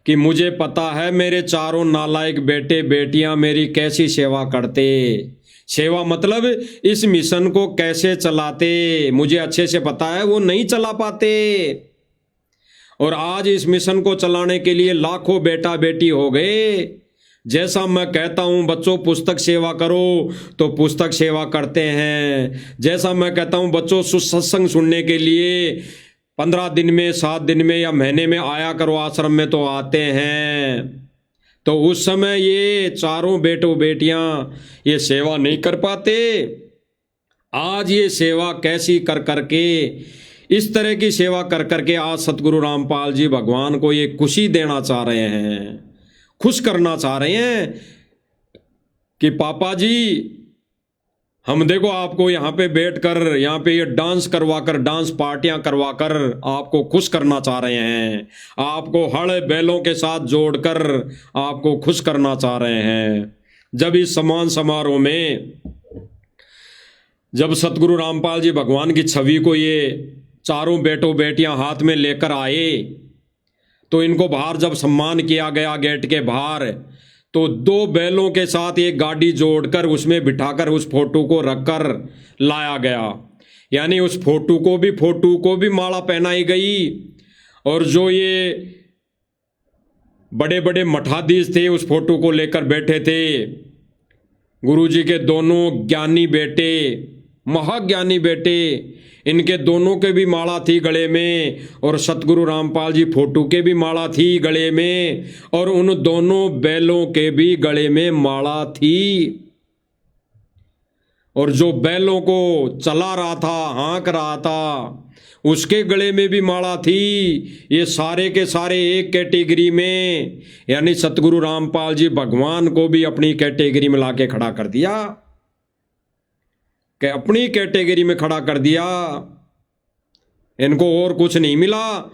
कि मुझे पता है मेरे चारों नालायक बेटे बेटियां मेरी कैसी सेवा करते। सेवा मतलब इस मिशन को कैसे चलाते, मुझे अच्छे से पता है वो नहीं चला पाते। और आज इस मिशन को चलाने के लिए लाखों बेटा बेटी हो गए। जैसा मैं कहता हूं बच्चों पुस्तक सेवा करो तो पुस्तक सेवा करते हैं, जैसा मैं कहता हूं बच्चों सत्संग सुनने के लिए 15 दिन में, 7 दिन में या महीने में आया करो आश्रम में, तो आते हैं। तो उस समय ये चारों बेटों बेटियां ये सेवा नहीं कर पाते। आज ये सेवा कैसी कर करके, इस तरह की सेवा कर करके आज सतगुरु रामपाल जी भगवान को ये खुशी देना चाह रहे हैं, खुश करना चाह रहे हैं कि पापा जी हम देखो आपको यहाँ पे बैठकर यहाँ पे ये डांस करवाकर, डांस पार्टियां करवाकर आपको खुश करना चाह रहे हैं, आपको हड़ बैलों के साथ जोड़कर आपको खुश करना चाह रहे हैं। जब इस सम्मान समारोह में जब सतगुरु रामपाल जी भगवान की छवि को ये चारों बेटों बेटियां हाथ में लेकर आए, तो इनको बाहर जब सम्मान किया गया गेट के बाहर, तो 2 बैलों के साथ एक गाड़ी जोड़कर उसमें बिठाकर उस फोटो को रखकर लाया गया। यानी उस फोटो को भी माला पहनाई गई। और जो ये बड़े बड़े मठाधीश थे उस फोटो को लेकर बैठे थे, गुरुजी के दोनों ज्ञानी बेटे, महाज्ञानी बेटे, इनके दोनों के भी माला थी गले में, और सतगुरु रामपाल जी फोटो के भी माला थी गले में, और उन दोनों बैलों के भी गले में माला थी। और जो बैलों को चला रहा था, हाँक रहा था, उसके गले में भी माला थी। ये सारे के सारे एक कैटेगरी में, यानी सतगुरु रामपाल जी भगवान को भी अपनी कैटेगरी में लाके खड़ा कर दिया, कि अपनी कैटेगरी में खड़ा कर दिया। इनको और कुछ नहीं मिला,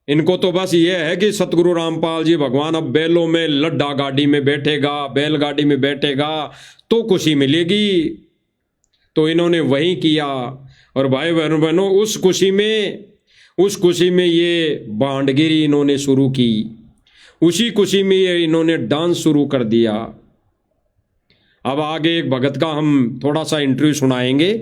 इनको तो बस ये है कि सतगुरु रामपाल जी भगवान अब बैलों में लड्डा गाड़ी में बैठेगा, बैलगाड़ी में बैठेगा तो खुशी मिलेगी। तो इन्होंने वही किया। और भाई बहनों, उस खुशी में ये भांडगिरी इन्होंने शुरू की, उसी खुशी में ये इन्होंने डांस शुरू कर दिया। अब आगे एक भगत का हम थोड़ा सा इंटरव्यू सुनाएंगे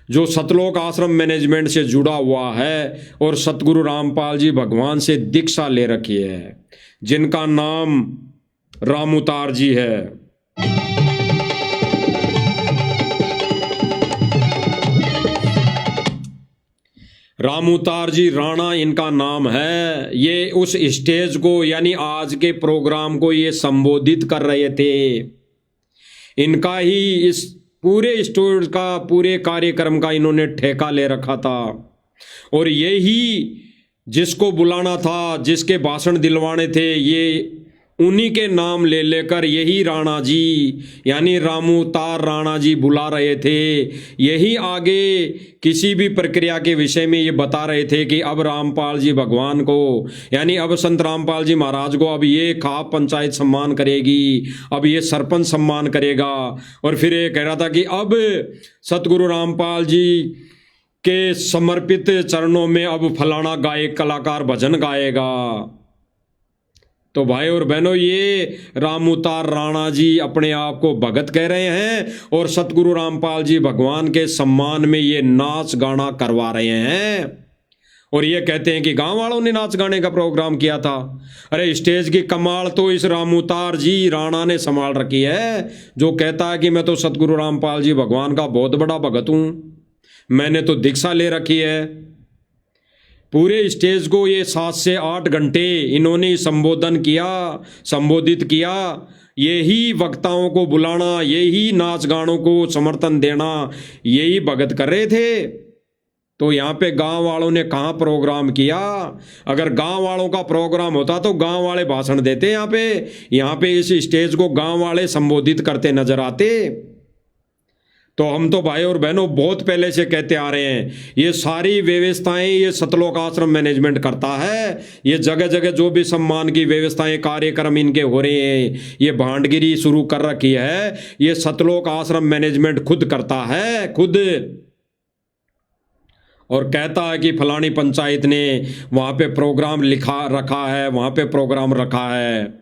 जो सतलोक आश्रम मैनेजमेंट से जुड़ा हुआ है और सतगुरु रामपाल जी भगवान से दीक्षा ले रखी है, जिनका नाम रामउतार जी है। रामउतार जी राणा इनका नाम है। ये उस स्टेज को, यानी आज के प्रोग्राम को ये संबोधित कर रहे थे। इनका ही इस पूरे स्टेज का, पूरे कार्यक्रम का इन्होंने ठेका ले रखा था। और यही जिसको बुलाना था, जिसके भाषण दिलवाने थे, ये उन्हीं के नाम ले लेकर यही राणा जी, यानी रामउतार राणा जी बुला रहे थे। यही आगे किसी भी प्रक्रिया के विषय में ये बता रहे थे कि अब रामपाल जी भगवान को, यानी अब संत रामपाल जी महाराज को अब ये खाप पंचायत सम्मान करेगी, अब ये सरपंच सम्मान करेगा। और फिर ये कह रहा था कि अब सतगुरु रामपाल जी के समर्पित चरणों में अब फलाना गायक कलाकार भजन गाएगा। तो भाई और बहनों, ये रामउतार राणा जी अपने आप को भगत कह रहे हैं और सतगुरु रामपाल जी भगवान के सम्मान में ये नाच गाना करवा रहे हैं। और ये कहते हैं कि गांव वालों ने नाच गाने का प्रोग्राम किया था। अरे स्टेज की कमाल तो इस रामउतार जी राणा ने संभाल रखी है, जो कहता है कि मैं तो सतगुरु रामपाल जी भगवान का बहुत बड़ा भगत हूं, मैंने तो दीक्षा ले रखी है। पूरे स्टेज को ये 7 से 8 घंटे इन्होंने संबोधित किया। यही वक्ताओं को बुलाना, यही नाच गानों को समर्थन देना, यही भगत कर रहे थे। तो यहाँ पे गांव वालों ने कहाँ प्रोग्राम किया? अगर गांव वालों का प्रोग्राम होता तो गांव वाले भाषण देते। यहाँ पे इस स्टेज को गांव वाले संबोधित करते नजर आते। तो हम तो भाई और बहनों बहुत पहले से कहते आ रहे हैं, ये सारी व्यवस्थाएं ये सतलोक आश्रम मैनेजमेंट करता है। ये जगह जगह जो भी सम्मान की व्यवस्थाएं, कार्यक्रम इनके हो रहे हैं, ये भांडगिरी शुरू कर रखी है, ये सतलोक आश्रम मैनेजमेंट खुद करता है, खुद। और कहता है कि फलानी पंचायत ने वहाँ पे प्रोग्राम रखा है, वहाँ पे प्रोग्राम रखा है।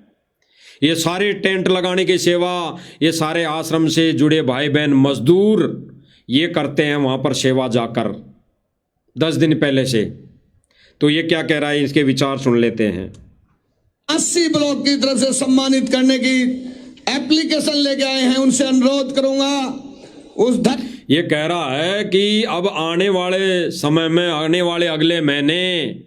ये सारे टेंट लगाने की सेवा ये सारे आश्रम से जुड़े भाई बहन मजदूर ये करते हैं वहाँ पर सेवा जाकर 10 दिन पहले से। तो ये क्या कह रहा है, इसके विचार सुन लेते हैं। 80 ब्लॉक की तरफ से सम्मानित करने की एप्लीकेशन लेके आए हैं, उनसे अनुरोध करूंगा उस ये कह रहा है कि अब आने वाले समय में, आने वाले अगले महीने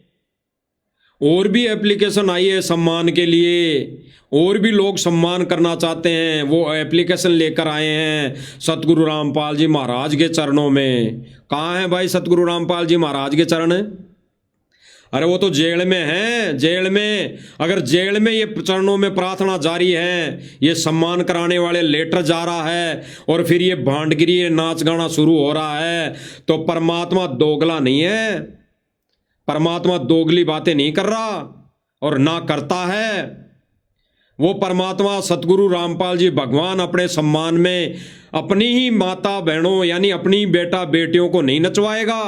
और भी एप्लीकेशन आई है सम्मान के लिए, और भी लोग सम्मान करना चाहते हैं, वो एप्लीकेशन लेकर आए हैं सतगुरु रामपाल जी महाराज के चरणों में। कहाँ है भाई सतगुरु रामपाल जी महाराज के चरण? अरे वो तो जेल में है, जेल में। अगर जेल में ये चरणों में प्रार्थना जारी है, ये सम्मान कराने वाले लेटर जा रहा है, और फिर ये भांडगिरी, ये नाच गाना शुरू हो रहा है, तो परमात्मा दोगला नहीं है। परमात्मा दोगली बातें नहीं कर रहा और ना करता है। वो परमात्मा सतगुरु रामपाल जी भगवान अपने सम्मान में अपनी ही माता बहनों यानी अपनी बेटा बेटियों को नहीं नचवाएगा।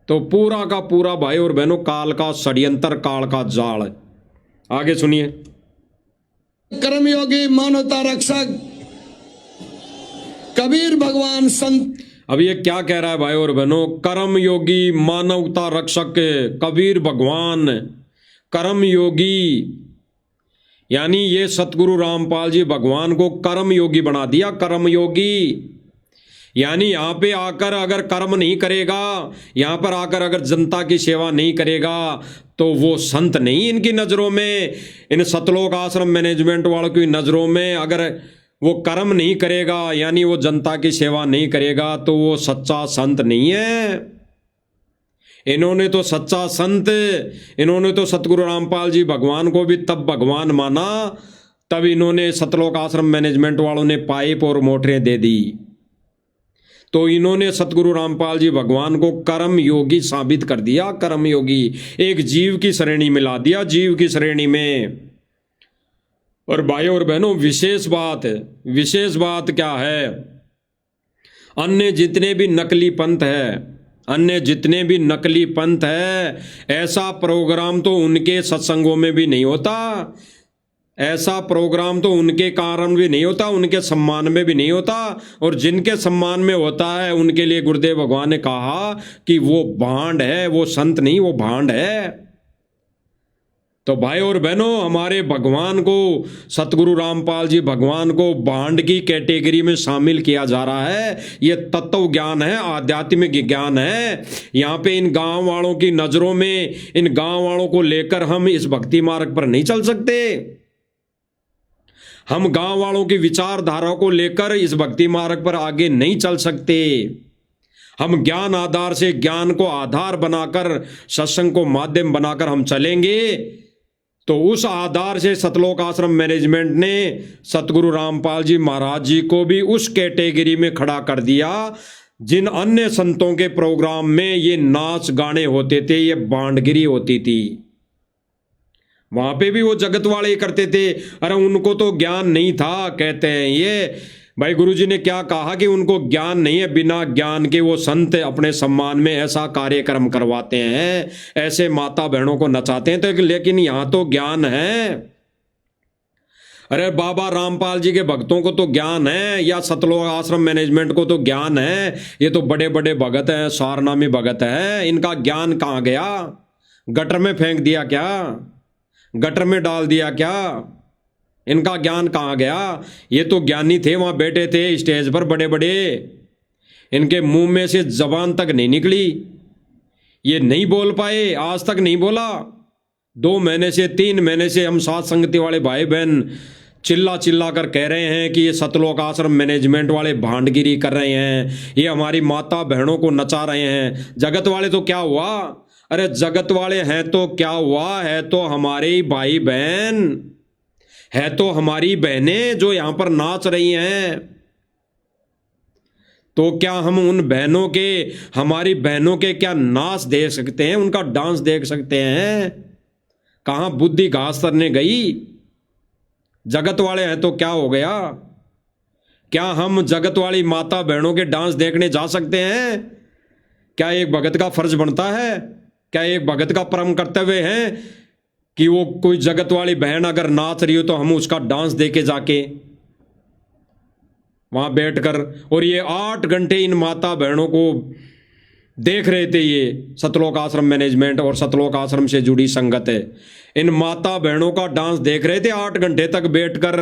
तो पूरा का पूरा भाई और बहनों काल का षड्यंत्र, काल का जाल है। आगे सुनिए। कर्मयोगी मानवता रक्षक कबीर भगवान संत। अब ये क्या कह रहा है भाई और बहनों? कर्म योगी मानवता रक्षक कबीर भगवान, कर्म योगी यानी ये सतगुरु रामपाल जी भगवान को कर्म योगी बना दिया। कर्म योगी यानी यहाँ पे आकर अगर कर्म नहीं करेगा, यहाँ पर आकर अगर जनता की सेवा नहीं करेगा, तो वो संत नहीं इनकी नज़रों में, इन सतलोक आश्रम मैनेजमेंट वालों की नज़रों में। अगर वो कर्म नहीं करेगा यानी वो जनता की सेवा नहीं करेगा, तो वो सच्चा संत नहीं है। इन्होंने तो सच्चा संत, इन्होंने तो सतगुरु रामपाल जी भगवान को भी तब भगवान माना, तब इन्होंने सतलोक आश्रम मैनेजमेंट वालों ने पाइप और मोटरें दे दी। तो इन्होंने सतगुरु रामपाल जी भगवान को कर्म योगी साबित कर दिया। कर्म योगी एक जीव की श्रेणी में ला दिया, जीव की श्रेणी में। और भाई और बहनों विशेष बात क्या है? अन्य जितने भी नकली पंथ है, अन्य जितने भी नकली पंथ है, ऐसा प्रोग्राम तो उनके सत्संगों में भी नहीं होता, ऐसा प्रोग्राम तो उनके कारण भी नहीं होता, उनके सम्मान में भी नहीं होता। और जिनके सम्मान में होता है उनके लिए गुरुदेव भगवान ने कहा कि वो भांड है, वो संत नहीं, वो भांड है। तो भाई और बहनों हमारे भगवान को, सतगुरु रामपाल जी भगवान को भांड की कैटेगरी में शामिल किया जा रहा है। ये तत्व ज्ञान है, आध्यात्मिक ज्ञान है। यहाँ पे इन गांव वालों की नजरों में, इन गांव वालों को लेकर हम इस भक्ति मार्ग पर नहीं चल सकते। हम गांव वालों की विचारधारा को लेकर इस भक्ति मार्ग पर आगे नहीं चल सकते। हम ज्ञान आधार से, ज्ञान को आधार बनाकर, सत्संग को माध्यम बनाकर हम चलेंगे, तो उस आधार से सतलोक आश्रम मैनेजमेंट ने सतगुरु रामपाल जी महाराज जी को भी उस कैटेगरी में खड़ा कर दिया। जिन अन्य संतों के प्रोग्राम में ये नाच गाने होते थे, ये भांडगिरी होती थी, वहां पे भी वो जगत वाले करते थे। अरे उनको तो ज्ञान नहीं था, कहते हैं ये भाई गुरुजी ने क्या कहा कि उनको ज्ञान नहीं है, बिना ज्ञान के वो संत अपने सम्मान में ऐसा कार्यक्रम करवाते हैं, ऐसे माता बहनों को नचाते हैं। तो लेकिन यहां तो ज्ञान है। अरे बाबा रामपाल जी के भक्तों को तो ज्ञान है, या सतलोक आश्रम मैनेजमेंट को तो ज्ञान है। ये तो बड़े बड़े भगत हैं, सारनामी भगत है, इनका ज्ञान कहाँ गया? गटर में फेंक दिया क्या? गटर में डाल दिया क्या? इनका ज्ञान कहाँ गया? ये तो ज्ञानी थे, वहां बैठे थे स्टेज पर बड़े बड़े, इनके मुंह में से जबान तक नहीं निकली, ये नहीं बोल पाए, आज तक नहीं बोला। 2 महीने से 3 महीने से हम साथ संगति वाले भाई बहन चिल्ला चिल्ला कर कह रहे हैं कि ये सतलोक आश्रम मैनेजमेंट वाले भांडगिरी कर रहे हैं, ये हमारी माता बहनों को नचा रहे हैं। जगत वाले तो क्या हुआ? अरे जगत वाले हैं तो क्या हुआ? है तो हमारे ही भाई बहन, है तो हमारी बहनें जो यहां पर नाच रही हैं। तो क्या हम उन बहनों के, हमारी बहनों के क्या नाच देख सकते हैं, उनका डांस देख सकते हैं? कहां बुद्धि घास करने गई? जगत वाले हैं तो क्या हो गया? क्या हम जगत वाली माता बहनों के डांस देखने जा सकते हैं? क्या एक भगत का फर्ज बनता है? क्या एक भगत का परम कर्तव्य है कि वो कोई जगत वाली बहन अगर नाच रही हो तो हम उसका डांस देके जाके वहां बैठकर? और ये 8 घंटे इन माता बहनों को देख रहे थे, ये सतलोक आश्रम मैनेजमेंट और सतलोक आश्रम से जुड़ी संगत है, इन माता बहनों का डांस देख रहे थे 8 घंटे तक बैठकर।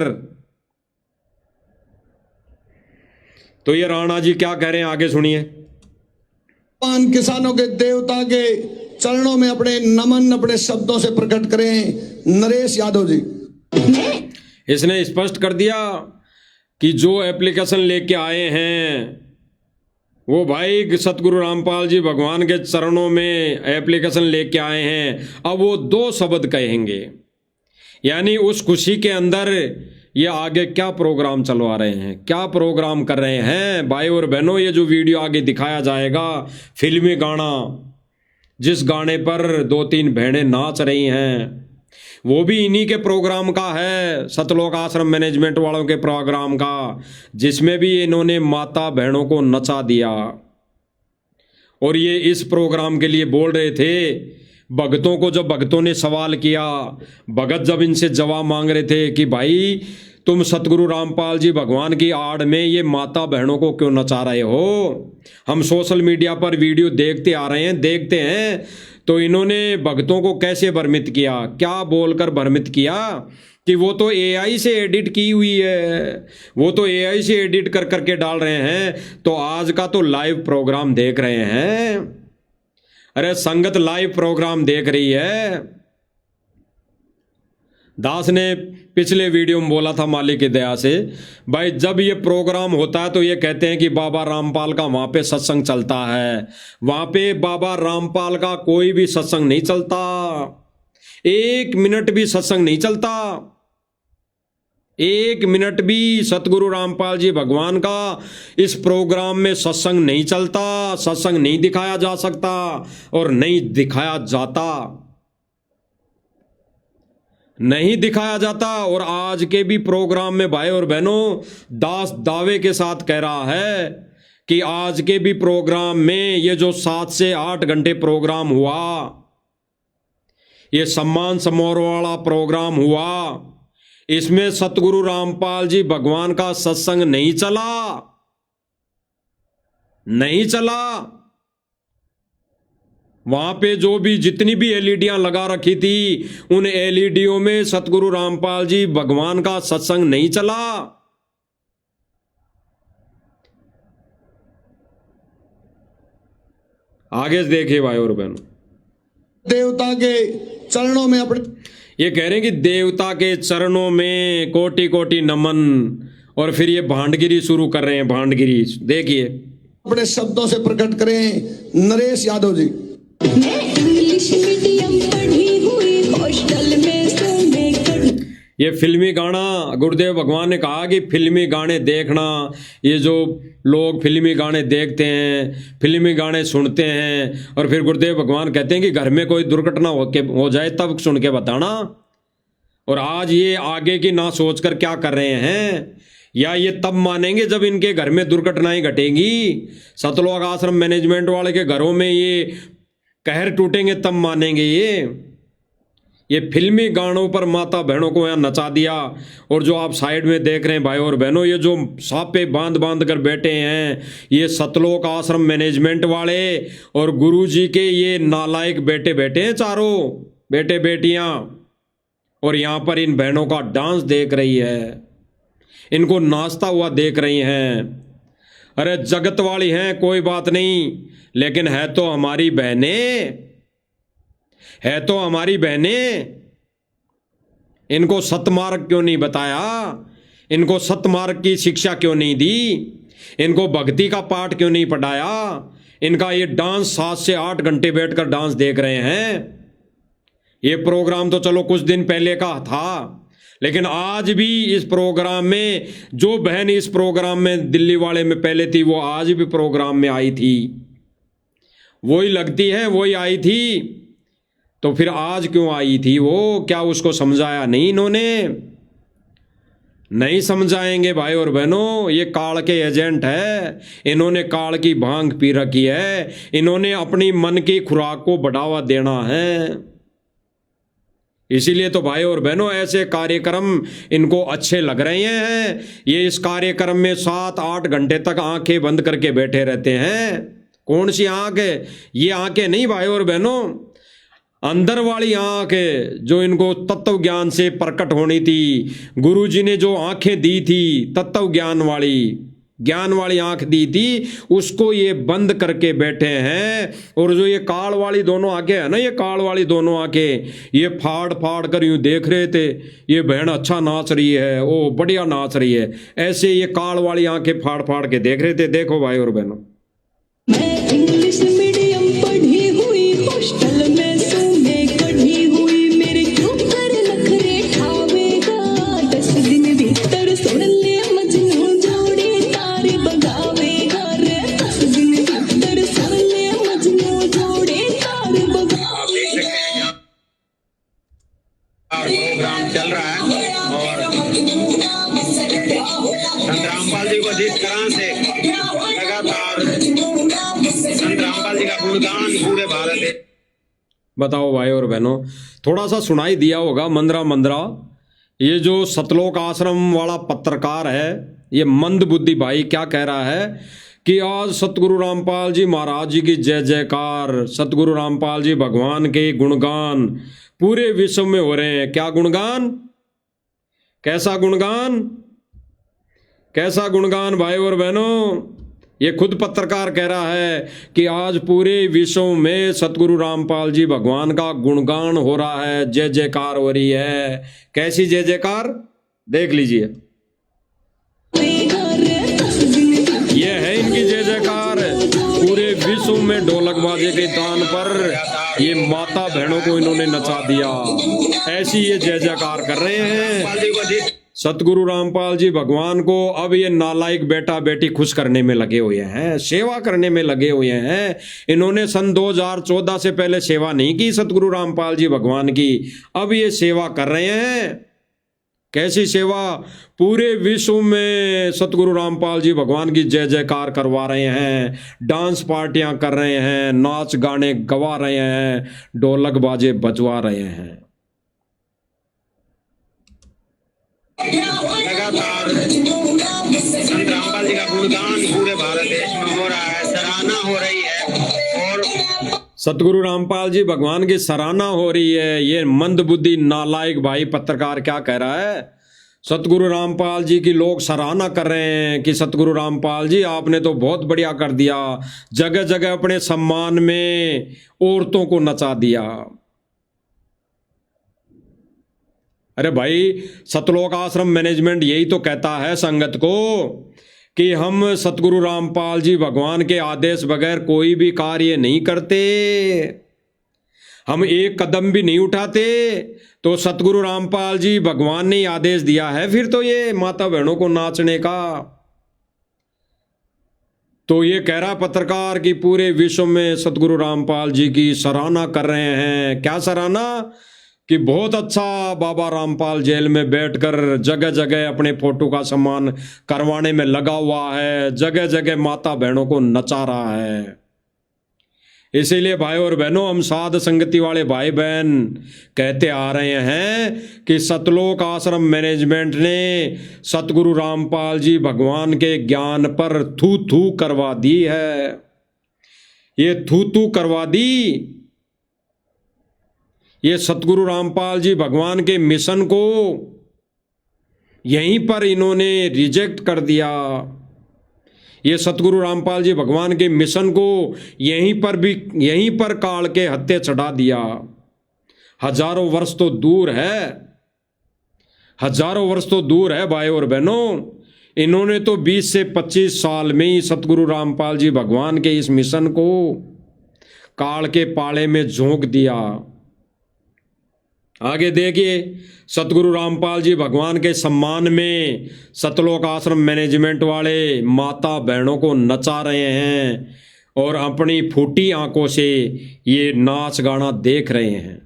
तो ये राणा जी क्या कह रहे हैं, आगे सुनिए। किसानों के देवता के चरणों में अपने नमन अपने शब्दों से प्रकट करें। नरेश यादव जी, इसने स्पष्ट कर दिया कि जो एप्लीकेशन लेके आए हैं वो भाई सतगुरु रामपाल जी भगवान के चरणों में एप्लीकेशन लेके आए हैं, अब वो 2 शब्द कहेंगे, यानी उस खुशी के अंदर ये आगे क्या प्रोग्राम चलवा रहे हैं, क्या प्रोग्राम कर रहे हैं। भाई और बहनों, ये जो वीडियो आगे दिखाया जाएगा, फिल्मी गाना, जिस गाने पर 2-3 बहनें नाच रही हैं, वो भी इन्हीं के प्रोग्राम का है, सतलोक आश्रम मैनेजमेंट वालों के प्रोग्राम का, जिसमें भी इन्होंने माता बहनों को नचा दिया। और ये इस प्रोग्राम के लिए बोल रहे थे भगतों को, जब भगतों ने सवाल किया, भगत जब इनसे जवाब मांग रहे थे कि भाई तुम सतगुरु रामपाल जी भगवान की आड़ में ये माता बहनों को क्यों नचा रहे हो, हम सोशल मीडिया पर वीडियो देखते आ रहे हैं, देखते हैं, तो इन्होंने भक्तों को कैसे भ्रमित किया, क्या बोलकर भ्रमित किया कि वो तो एआई से एडिट की हुई है, वो तो एआई से एडिट कर करके डाल रहे हैं, तो आज का तो लाइव प्रोग्राम देख रहे हैं। अरे संगत लाइव प्रोग्राम देख रही है। दास ने पिछले वीडियो में बोला था मालिक की दया से, भाई जब ये प्रोग्राम होता है तो ये कहते हैं कि बाबा रामपाल का वहाँ पे सत्संग चलता है, वहाँ पे बाबा रामपाल का कोई भी सत्संग नहीं चलता, 1 मिनट भी सत्संग नहीं चलता, 1 मिनट भी सतगुरु रामपाल जी भगवान का इस प्रोग्राम में सत्संग नहीं चलता, सत्संग नहीं दिखाया जा सकता और नहीं दिखाया जाता, नहीं दिखाया जाता। और आज के भी प्रोग्राम में भाई और बहनों, दास दावे के साथ कह रहा है कि आज के भी प्रोग्राम में ये जो 7 से 8 घंटे प्रोग्राम हुआ, ये सम्मान समारोह वाला प्रोग्राम हुआ, इसमें सतगुरु रामपाल जी भगवान का सत्संग नहीं चला, नहीं चला। वहां पे जो भी जितनी भी एलईडियां लगा रखी थी, उन एलईडियों में सतगुरु रामपाल जी भगवान का सत्संग नहीं चला। आगे देखिए भाई और बहनों, देवता के चरणों में अपने, ये कह रहे हैं कि देवता के चरणों में कोटि कोटि नमन, और फिर ये भांडगिरी शुरू कर रहे हैं, भांडगिरी देखिए। अपने शब्दों से प्रकट करें नरेश यादव जी। मैं इंग्लिश मीडियम पढ़ी हुई, हॉस्टल में ये फिल्मी गाना, गुरुदेव भगवान ने कहा कि फिल्मी गाने देखना, ये जो लोग फिल्मी गाने देखते हैं, फिल्मी गाने सुनते हैं, और फिर गुरुदेव भगवान कहते हैं कि घर में कोई दुर्घटना हो जाए तब सुन के बताना। और आज ये आगे की ना सोचकर क्या कर रहे हैं, या ये तब मानेंगे जब इनके घर में दुर्घटनाएं घटेंगी। सतलोक आश्रम मैनेजमेंट वाले के घरों में ये कहर टूटेंगे तब मानेंगे। ये फिल्मी गानों पर माता बहनों को यहाँ नचा दिया। और जो आप साइड में देख रहे हैं भाई और बहनों, ये जो सापे बांध बांध कर बैठे हैं, ये सतलोक आश्रम मैनेजमेंट वाले और गुरुजी के ये नालायक बेटे बैठे हैं, चारों बेटे बेटियां, और यहाँ पर इन बहनों का डांस देख रही है, इनको नाचता हुआ देख रही हैं। अरे जगत वाली हैं कोई बात नहीं, लेकिन है तो हमारी बहनें, है तो हमारी बहनें। इनको सतमार्ग क्यों नहीं बताया, इनको सतमार्ग की शिक्षा क्यों नहीं दी, इनको भक्ति का पाठ क्यों नहीं पढ़ाया। इनका ये डांस 7 से 8 घंटे बैठकर डांस देख रहे हैं। ये प्रोग्राम तो चलो कुछ दिन पहले का था, लेकिन आज भी इस प्रोग्राम में जो बहन इस प्रोग्राम में दिल्ली वाले में पहले थी, वो आज भी प्रोग्राम में आई थी, वही लगती है, वही आई थी। तो फिर आज क्यों आई थी वो, क्या उसको समझाया नहीं इन्होंने? नहीं समझाएंगे भाई और बहनों। ये काल के एजेंट है, इन्होंने काल की भांग पी रखी है, इन्होंने अपनी मन की खुराक को बढ़ावा देना है। इसीलिए तो भाई और बहनों ऐसे कार्यक्रम इनको अच्छे लग रहे हैं। ये इस कार्यक्रम में 7-8 घंटे तक आंखें बंद करके बैठे रहते हैं। कौन सी आंखें? ये आंखें नहीं भाई और बहनों, अंदर वाली आंख जो इनको तत्व ज्ञान से प्रकट होनी थी। गुरुजी ने जो आंखें दी थी, तत्व ज्ञान वाली आंख दी थी, उसको ये बंद करके बैठे हैं। और जो ये काल वाली दोनों आंखें है ना, ये काल वाली दोनों आंखें, ये फाड़ फाड़ कर यूं देख रहे थे, ये बहन अच्छा नाच रही है, ओ बढ़िया नाच रही है, ऐसे ये काल वाली आंखें फाड़ फाड़ के देख रहे थे। देखो भाई और बहनों, मैं इंग्लिश मीडियम पढ़ी हुई, हॉस्टल में सोने कढ़ी हुई, मेरे ऊपर नखरे ठावेगा, 10 दिन भीतर सुन ले मजनू जोड़ी तार बगावेगा रे, 10 दिन भीतर सुन ले मजनू जोड़ी तार बगावेगा। प्रोग्राम चल रहा है और संत रामपाल जी को जिस तरह से लगातार संत रामपाल जी का गुणगान पूरे भारत में। बताओ भाई और बहनों, थोड़ा सा सुनाई दिया होगा मंदरा मंदरा। ये जो सतलोक आश्रम वाला पत्रकार है, ये मंद बुद्धि भाई क्या कह रहा है कि आज सतगुरु रामपाल जी महाराज जी की जय जयकार, सतगुरु रामपाल जी भगवान के गुणगान पूरे विश्व में हो रहे हैं। क्या गुणगान, कैसा गुणगान, कैसा गुणगान भाई और बहनों। ये खुद पत्रकार कह रहा है कि आज पूरे विश्व में सतगुरु रामपाल जी भगवान का गुणगान हो रहा है, जय जयकार हो रही है। कैसी जय जयकार, देख लीजिए, ये है इनकी जय जयकार। पूरे विश्व में ढोलक बाजे के तान पर ये माता बहनों को इन्होंने नचा दिया। ऐसी ये जय जयकार कर रहे हैं सतगुरु रामपाल जी भगवान को। अब ये नालायक बेटा बेटी खुश करने में लगे हुए हैं, सेवा करने में लगे हुए हैं। इन्होंने सन 2014 से पहले सेवा नहीं की सतगुरु रामपाल जी भगवान की, अब ये सेवा कर रहे हैं। कैसी सेवा, पूरे विश्व में सतगुरु रामपाल जी भगवान की जय जयकार करवा रहे हैं, डांस पार्टियां कर रहे हैं, नाच गाने गवा रहे हैं, ढोलक बाजे बजवा रहे हैं। लगातार संत रामपाल जी का गुणगान पूरे भारत देश में हो रहा है, सराहना हो रही है और सतगुरु रामपाल जी भगवान की सराहना हो रही है। ये मंद बुद्धि नालायक भाई पत्रकार क्या कह रहा है, सतगुरु रामपाल जी की लोग सराहना कर रहे हैं कि सतगुरु रामपाल जी आपने तो बहुत बढ़िया कर दिया, जगह जगह अपने सम्मान में औरतों को नचा दिया। अरे भाई, सतलोक आश्रम मैनेजमेंट यही तो कहता है संगत को कि हम सतगुरु रामपाल जी भगवान के आदेश बगैर कोई भी कार्य नहीं करते, हम एक कदम भी नहीं उठाते। तो सतगुरु रामपाल जी भगवान ने आदेश दिया है, फिर तो ये माता बहनों को नाचने का। तो ये कह रहा पत्रकार कि पूरे विश्व में सतगुरु रामपाल जी की सराहना कर रहे हैं। क्या सराहना, कि बहुत अच्छा बाबा रामपाल जेल में बैठकर जगह जगह अपने फोटो का सम्मान करवाने में लगा हुआ है, जगह जगह माता बहनों को नचा रहा है। इसीलिए भाई और बहनों, हम साध संगति वाले भाई बहन कहते आ रहे हैं कि सतलोक आश्रम मैनेजमेंट ने सतगुरु रामपाल जी भगवान के ज्ञान पर थू थू करवा दी है। ये थू थू करवा दी, ये सतगुरु रामपाल जी भगवान के मिशन को यहीं पर इन्होंने रिजेक्ट कर दिया। ये सतगुरु रामपाल जी भगवान के मिशन को यहीं पर काल के हत्थे चढ़ा दिया। हजारों वर्ष तो दूर है, हजारों वर्ष तो दूर है भाई और बहनों। इन्होंने तो 20 से 25 साल में ही सतगुरु रामपाल जी भगवान के इस मिशन को काल के पाले में झोंक दिया। आगे देखिए, सतगुरु रामपाल जी भगवान के सम्मान में सतलोक आश्रम मैनेजमेंट वाले माता बहनों को नचा रहे हैं और अपनी फूटी आंखों से ये नाच गाना देख रहे हैं।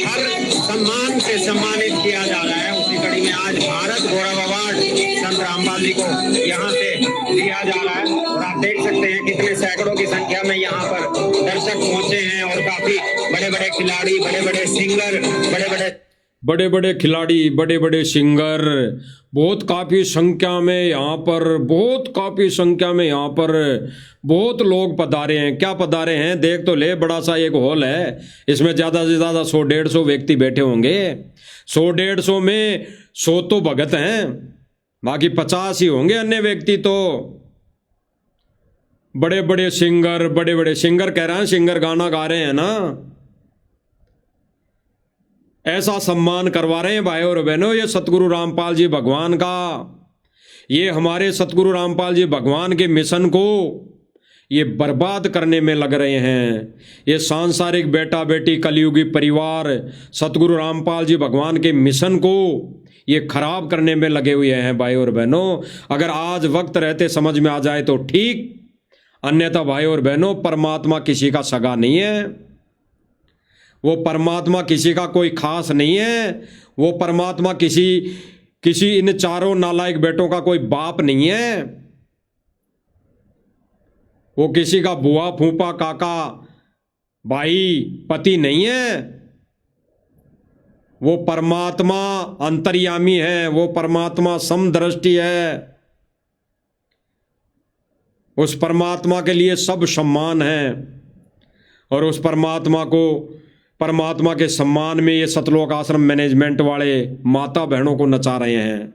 हर सम्मान से सम्मानित किया जा रहा है। उसी कड़ी में आज भारत गौरव अवार्ड संत रामपाल जी को यहाँ से दिया जा रहा है और आप देख सकते हैं कितने सैकड़ों की संख्या में यहाँ पर दर्शक पहुंचे हैं और काफी बड़े बड़े खिलाड़ी, बड़े बड़े सिंगर, बड़े बड़े खिलाड़ी, बड़े बड़े सिंगर, बहुत काफ़ी संख्या में यहाँ पर, बहुत लोग पधारे हैं। क्या पधारे हैं, देख तो ले, बड़ा सा एक हॉल है, इसमें ज़्यादा से ज़्यादा 100-150 व्यक्ति बैठे होंगे। 100-150 में 100 तो भगत हैं, बाकी 50 ही होंगे अन्य व्यक्ति। तो बड़े बड़े सिंगर कह रहे हैं, सिंगर गाना गा रहे हैं ना, ऐसा सम्मान करवा रहे हैं भाई और बहनों। ये सतगुरु रामपाल जी भगवान का, ये हमारे सतगुरु रामपाल जी भगवान के मिशन को ये बर्बाद करने में लग रहे हैं। ये सांसारिक बेटा बेटी कलयुगी परिवार सतगुरु रामपाल जी भगवान के मिशन को ये खराब करने में लगे हुए हैं भाई और बहनों। अगर आज वक्त रहते समझ में आ जाए तो ठीक, अन्यथा भाई और बहनों परमात्मा किसी का सगा नहीं है, वो परमात्मा किसी का कोई खास नहीं है, वो परमात्मा किसी इन चारों नालायक बेटों का कोई बाप नहीं है, वो किसी का बुआ फूफा काका भाई पति नहीं है। वो परमात्मा अंतर्यामी है, वो परमात्मा समदृष्टि है। उस परमात्मा के लिए सब सम्मान है और उस परमात्मा के सम्मान में ये सतलोक आश्रम मैनेजमेंट वाले माता बहनों को नचा रहे हैं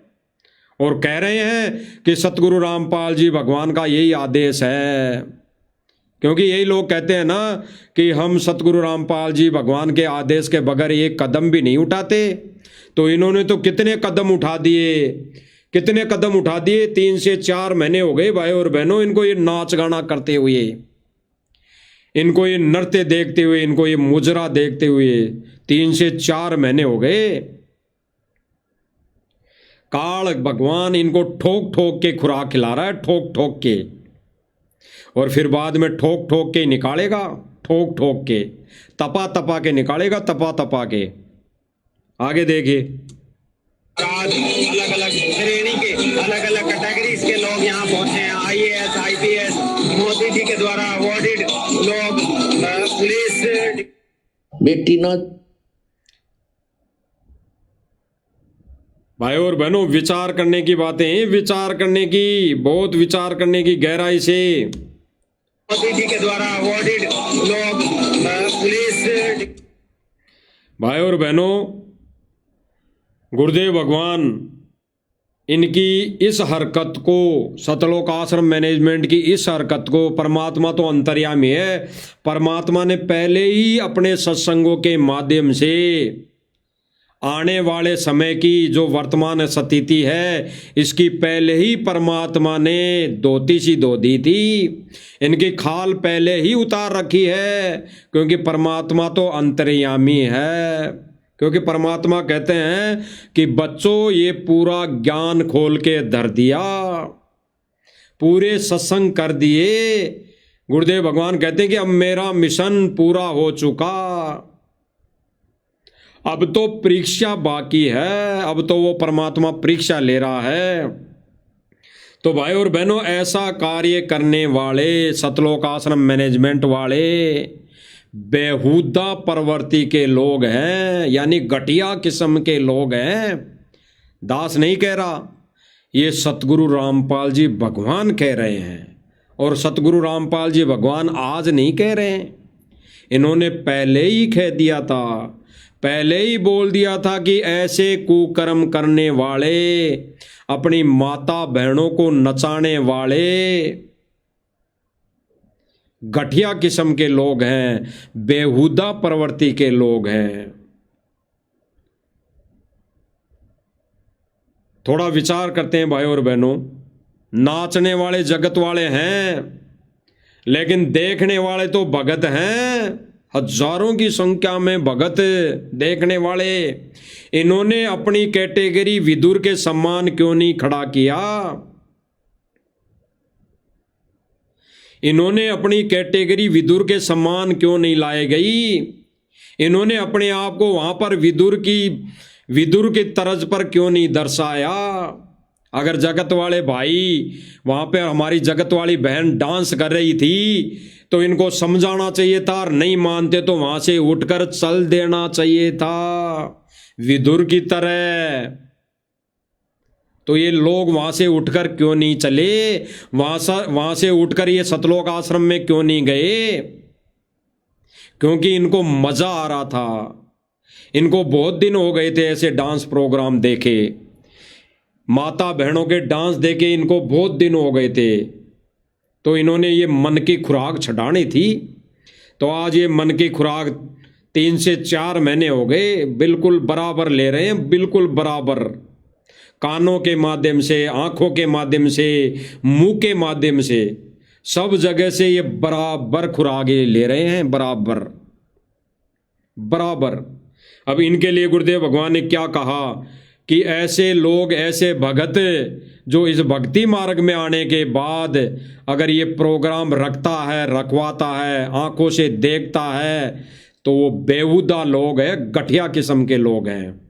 और कह रहे हैं कि सतगुरु रामपाल जी भगवान का यही आदेश है। क्योंकि यही लोग कहते हैं ना कि हम सतगुरु रामपाल जी भगवान के आदेश के बगैर एक कदम भी नहीं उठाते। तो इन्होंने तो कितने कदम उठा दिए, 3 से 4 महीने हो गए भाई और बहनों इनको ये नाच गाना करते हुए, इनको ये नृत्य देखते हुए, इनको ये मुजरा देखते हुए 3 से 4 महीने हो गए। काल भगवान इनको ठोक ठोक के खुराक खिला रहा है, ठोक ठोक के, और फिर बाद में ठोक ठोक के निकालेगा, ठोक ठोक के तपा तपा के निकालेगा, तपा तपा के। आगे देखिए, अलग अलग श्रेणी के अलग अलग कैटेगरीज के लोग यहाँ पहुंचे हैं। IAS IPS मोदी जी के द्वारा अवॉर्डेड लोग, पुलिस, बेटी ना। भाई और बहनों विचार करने की बातें, विचार करने की, बहुत विचार करने की गहराई से। मोदी जी के द्वारा अवॉर्डेड लोग, पुलिस। भाई और बहनों गुरुदेव भगवान इनकी इस हरकत को, सतलोक आश्रम मैनेजमेंट की इस हरकत को, परमात्मा तो अंतर्यामी है, परमात्मा ने पहले ही अपने सत्संगों के माध्यम से आने वाले समय की जो वर्तमान स्थिति है इसकी पहले ही परमात्मा ने धोती सी धो दी थी, इनकी खाल पहले ही उतार रखी है। क्योंकि परमात्मा तो अंतर्यामी है, क्योंकि परमात्मा कहते हैं कि बच्चों ये पूरा ज्ञान खोल के धर दिया, पूरे सत्संग कर दिए। गुरुदेव भगवान कहते हैं कि अब मेरा मिशन पूरा हो चुका, अब तो परीक्षा बाकी है, अब तो वो परमात्मा परीक्षा ले रहा है। तो भाई और बहनों ऐसा कार्य करने वाले सतलोक आश्रम मैनेजमेंट वाले बेहुदा प्रवृत्ति के लोग हैं, यानी घटिया किस्म के लोग हैं। दास नहीं कह रहा, ये सतगुरु रामपाल जी भगवान कह रहे हैं। और सतगुरु रामपाल जी भगवान आज नहीं कह रहे हैं, इन्होंने पहले ही कह दिया था, पहले ही बोल दिया था कि ऐसे कुकर्म करने वाले, अपनी माता बहनों को नचाने वाले घटिया किस्म के लोग हैं, बेहुदा प्रवृत्ति के लोग हैं। थोड़ा विचार करते हैं भाई और बहनों, नाचने वाले जगत वाले हैं लेकिन देखने वाले तो भगत हैं, हजारों की संख्या में भगत देखने वाले। इन्होंने अपनी कैटेगरी विदुर के सम्मान क्यों नहीं खड़ा किया? इन्होंने अपनी कैटेगरी विदुर के सम्मान क्यों नहीं लाए गई? इन्होंने अपने आप को वहां पर विदुर की तर्ज पर क्यों नहीं दर्शाया? अगर जगत वाले भाई वहां पे हमारी जगत वाली बहन डांस कर रही थी तो इनको समझाना चाहिए था, और नहीं मानते तो वहां से उठकर चल देना चाहिए था विदुर की तरह। तो ये लोग वहां से उठकर क्यों नहीं चले? वहां से उठकर ये सतलोक आश्रम में क्यों नहीं गए? क्योंकि इनको मजा आ रहा था। इनको बहुत दिन हो गए थे ऐसे डांस प्रोग्राम देखे, माता बहनों के डांस देखे इनको बहुत दिन हो गए थे। तो इन्होंने ये मन की खुराक छड़ानी थी। तो आज ये मन की खुराक 3 से 4 महीने हो गए बिल्कुल बराबर ले रहे हैं, बिल्कुल बराबर, कानों के माध्यम से, आंखों के माध्यम से, मुंह के माध्यम से सब जगह से ये बराबर खुराकें ले रहे हैं, बराबर बराबर। अब इनके लिए गुरुदेव भगवान ने क्या कहा कि ऐसे लोग, ऐसे भगत जो इस भक्ति मार्ग में आने के बाद अगर ये प्रोग्राम रखता है, रखवाता है, आंखों से देखता है, तो वो बेहुदा लोग हैं, घटिया किस्म के लोग हैं।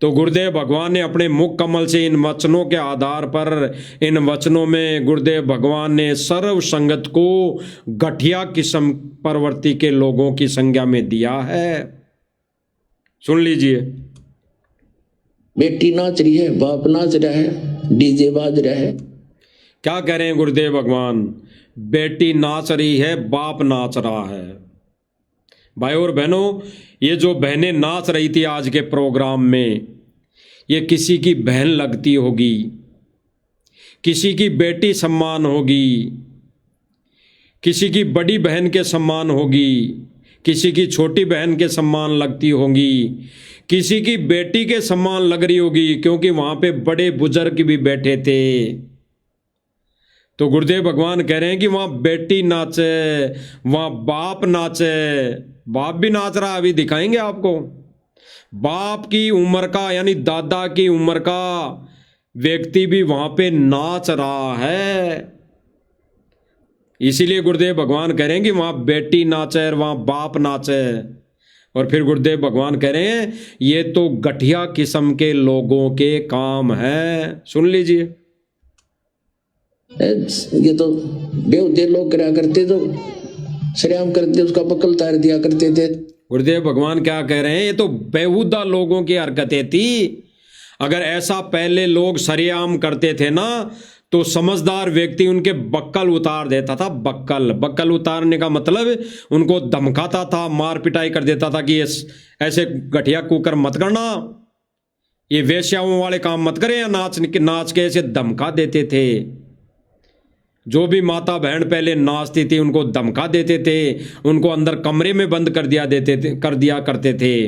तो गुरुदेव भगवान ने अपने मुख कमल से इन वचनों के आधार पर, इन वचनों में गुरुदेव भगवान ने सर्व संगत को घटिया किस्म प्रवृत्ति के लोगों की संज्ञा में दिया है। सुन लीजिए। बेटी नाच रही है, बाप नाच रहा है, डीजे बाज रहा है। क्या कह रहे हैं गुरुदेव भगवान? बेटी नाच रही है, बाप नाच रहा है। भाई और बहनों, ये जो बहनें नाच रही थी आज के प्रोग्राम में, ये किसी की बहन लगती होगी, किसी की बेटी सम्मान होगी, किसी की बड़ी बहन के सम्मान होगी, किसी की छोटी बहन के सम्मान लगती होंगी, किसी की बेटी के सम्मान लग रही होगी, क्योंकि वहां पे बड़े बुजुर्ग भी बैठे थे। तो गुरुदेव भगवान कह रहे हैं कि वहां बेटी नाचे, वहां बाप नाचे। बाप भी नाच रहा है, अभी दिखाएंगे आपको। बाप की उम्र का, यानी दादा की उम्र का व्यक्ति भी वहां पे नाच रहा है। इसीलिए गुरुदेव भगवान कह रहे हैं कि वहां बेटी नाचे और वहां बाप नाचे। और फिर गुरुदेव भगवान कह रहे हैं ये तो घटिया किस्म के लोगों के काम है। सुन लीजिए। ये तो बेहुदे लोग करा करते, तो सरेआम करते, उसका बकल तार दिया करते थे। गुरुदेव भगवान क्या कह रहे हैं? ये तो बेहुदा लोगों की हरकतें थी। अगर ऐसा पहले लोग सरेआम करते थे ना, तो समझदार व्यक्ति उनके बक्कल उतार देता था। बक्कल उतारने का मतलब उनको धमकाता था, मार पिटाई कर देता था कि ऐसे घटिया कुकर्म मत करना, ये वेश्याओं वाले काम मत करें, या नाच के ऐसे धमका देते थे। जो भी माता बहन पहले नाचती थी उनको धमका देते थे, उनको अंदर कमरे में बंद कर दिया करते थे।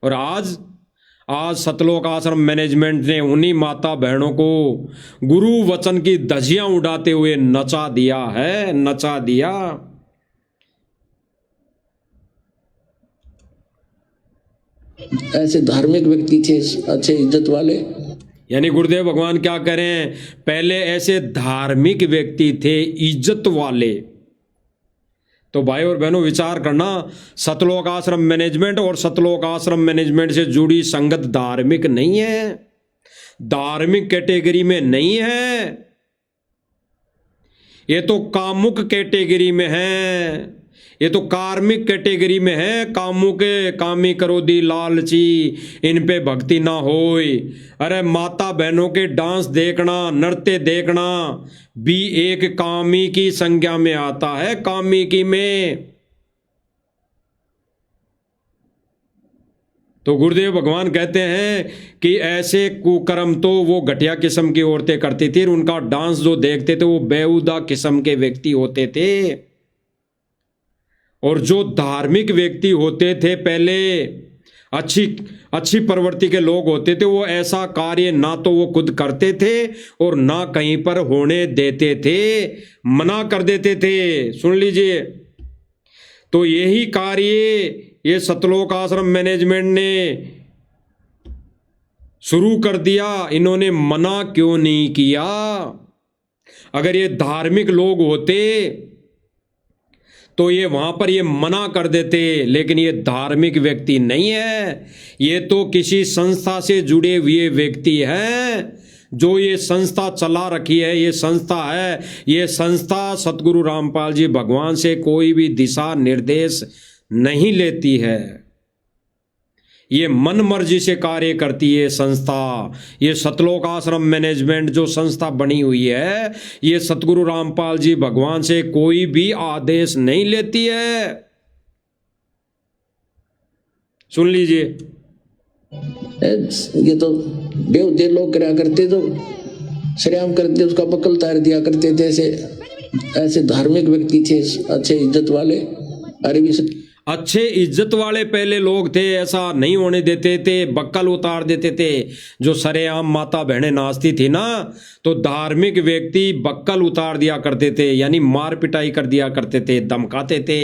और आज सतलोक आश्रम मैनेजमेंट ने उन्हीं माता बहनों को गुरु वचन की धज्जियां उड़ाते हुए नचा दिया है, नचा दिया। ऐसे धार्मिक व्यक्ति थे, अच्छे इज्जत वाले। यानी गुरुदेव भगवान क्या कह रहे हैं? पहले ऐसे धार्मिक व्यक्ति थे, इज्जत वाले। तो भाई और बहनों विचार करना, सतलोक आश्रम मैनेजमेंट और सतलोक आश्रम मैनेजमेंट से जुड़ी संगत धार्मिक नहीं है, धार्मिक कैटेगरी में नहीं है। ये तो कामुक कैटेगरी में है, ये तो कार्मिक कैटेगरी में है। कामुक, कामी क्रोधी लालची, इन पे भक्ति ना होई। अरे माता बहनों के डांस देखना, नृत्य देखना भी एक कामी की संज्ञा में आता है, कामी की में। तो गुरुदेव भगवान कहते हैं कि ऐसे कुकर्म तो वो घटिया किस्म की औरतें करती थी, उनका डांस जो देखते थे वो बेहुदा किस्म के व्यक्ति होते थे। और जो धार्मिक व्यक्ति होते थे पहले, अच्छी प्रवृत्ति के लोग होते थे, वो ऐसा कार्य ना तो वो खुद करते थे और ना कहीं पर होने देते थे, मना कर देते थे। सुन लीजिए। तो यही कार्य ये सतलोक आश्रम मैनेजमेंट ने शुरू कर दिया। इन्होंने मना क्यों नहीं किया? अगर ये धार्मिक लोग होते तो ये वहां पर ये मना कर देते, लेकिन ये धार्मिक व्यक्ति नहीं है। ये तो किसी संस्था से जुड़े हुए व्यक्ति हैं, जो ये संस्था चला रखी है। ये संस्था है, ये संस्था सतगुरु रामपाल जी भगवान से कोई भी दिशा निर्देश नहीं लेती है। ये मन मर्जी से कार्य करती है संस्था। ये सतलोक आश्रम मैनेजमेंट जो संस्था बनी हुई है, ये सतगुरु रामपाल जी भगवान से कोई भी आदेश नहीं लेती है। सुन लीजिए। ये तो बेहुदे लोग करा करते, तो सरेआम करते, उसका बकल तार दिया करते थे। ऐसे धार्मिक व्यक्ति थे, अच्छे इज्जत वाले। अरे भी अच्छे इज्जत वाले पहले लोग थे, ऐसा नहीं होने देते थे, बक्कल उतार देते थे। जो सरेआम माता बहनें नाचती थी ना, तो धार्मिक व्यक्ति बक्कल उतार दिया करते थे, यानी मार पिटाई कर दिया करते थे, धमकाते थे।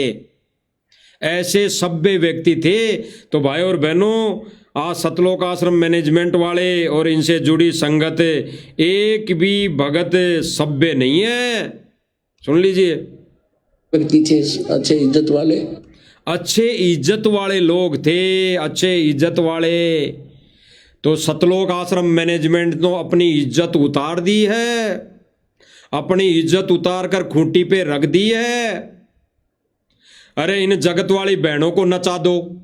ऐसे सभ्य व्यक्ति थे। तो भाई और बहनों, आज सतलोक आश्रम मैनेजमेंट वाले और इनसे जुड़ी संगत एक भी भगत सभ्य नहीं है। सुन लीजिए, व्यक्ति थे अच्छे इज्जत वाले, अच्छे इज्जत वाले लोग थे, अच्छे इज्जत वाले। तो सतलोक आश्रम मैनेजमेंट तो अपनी इज्जत उतार दी है, अपनी इज्जत उतार कर खूंटी पे रख दी है। अरे इन जगत वाली बहनों को नचा दो,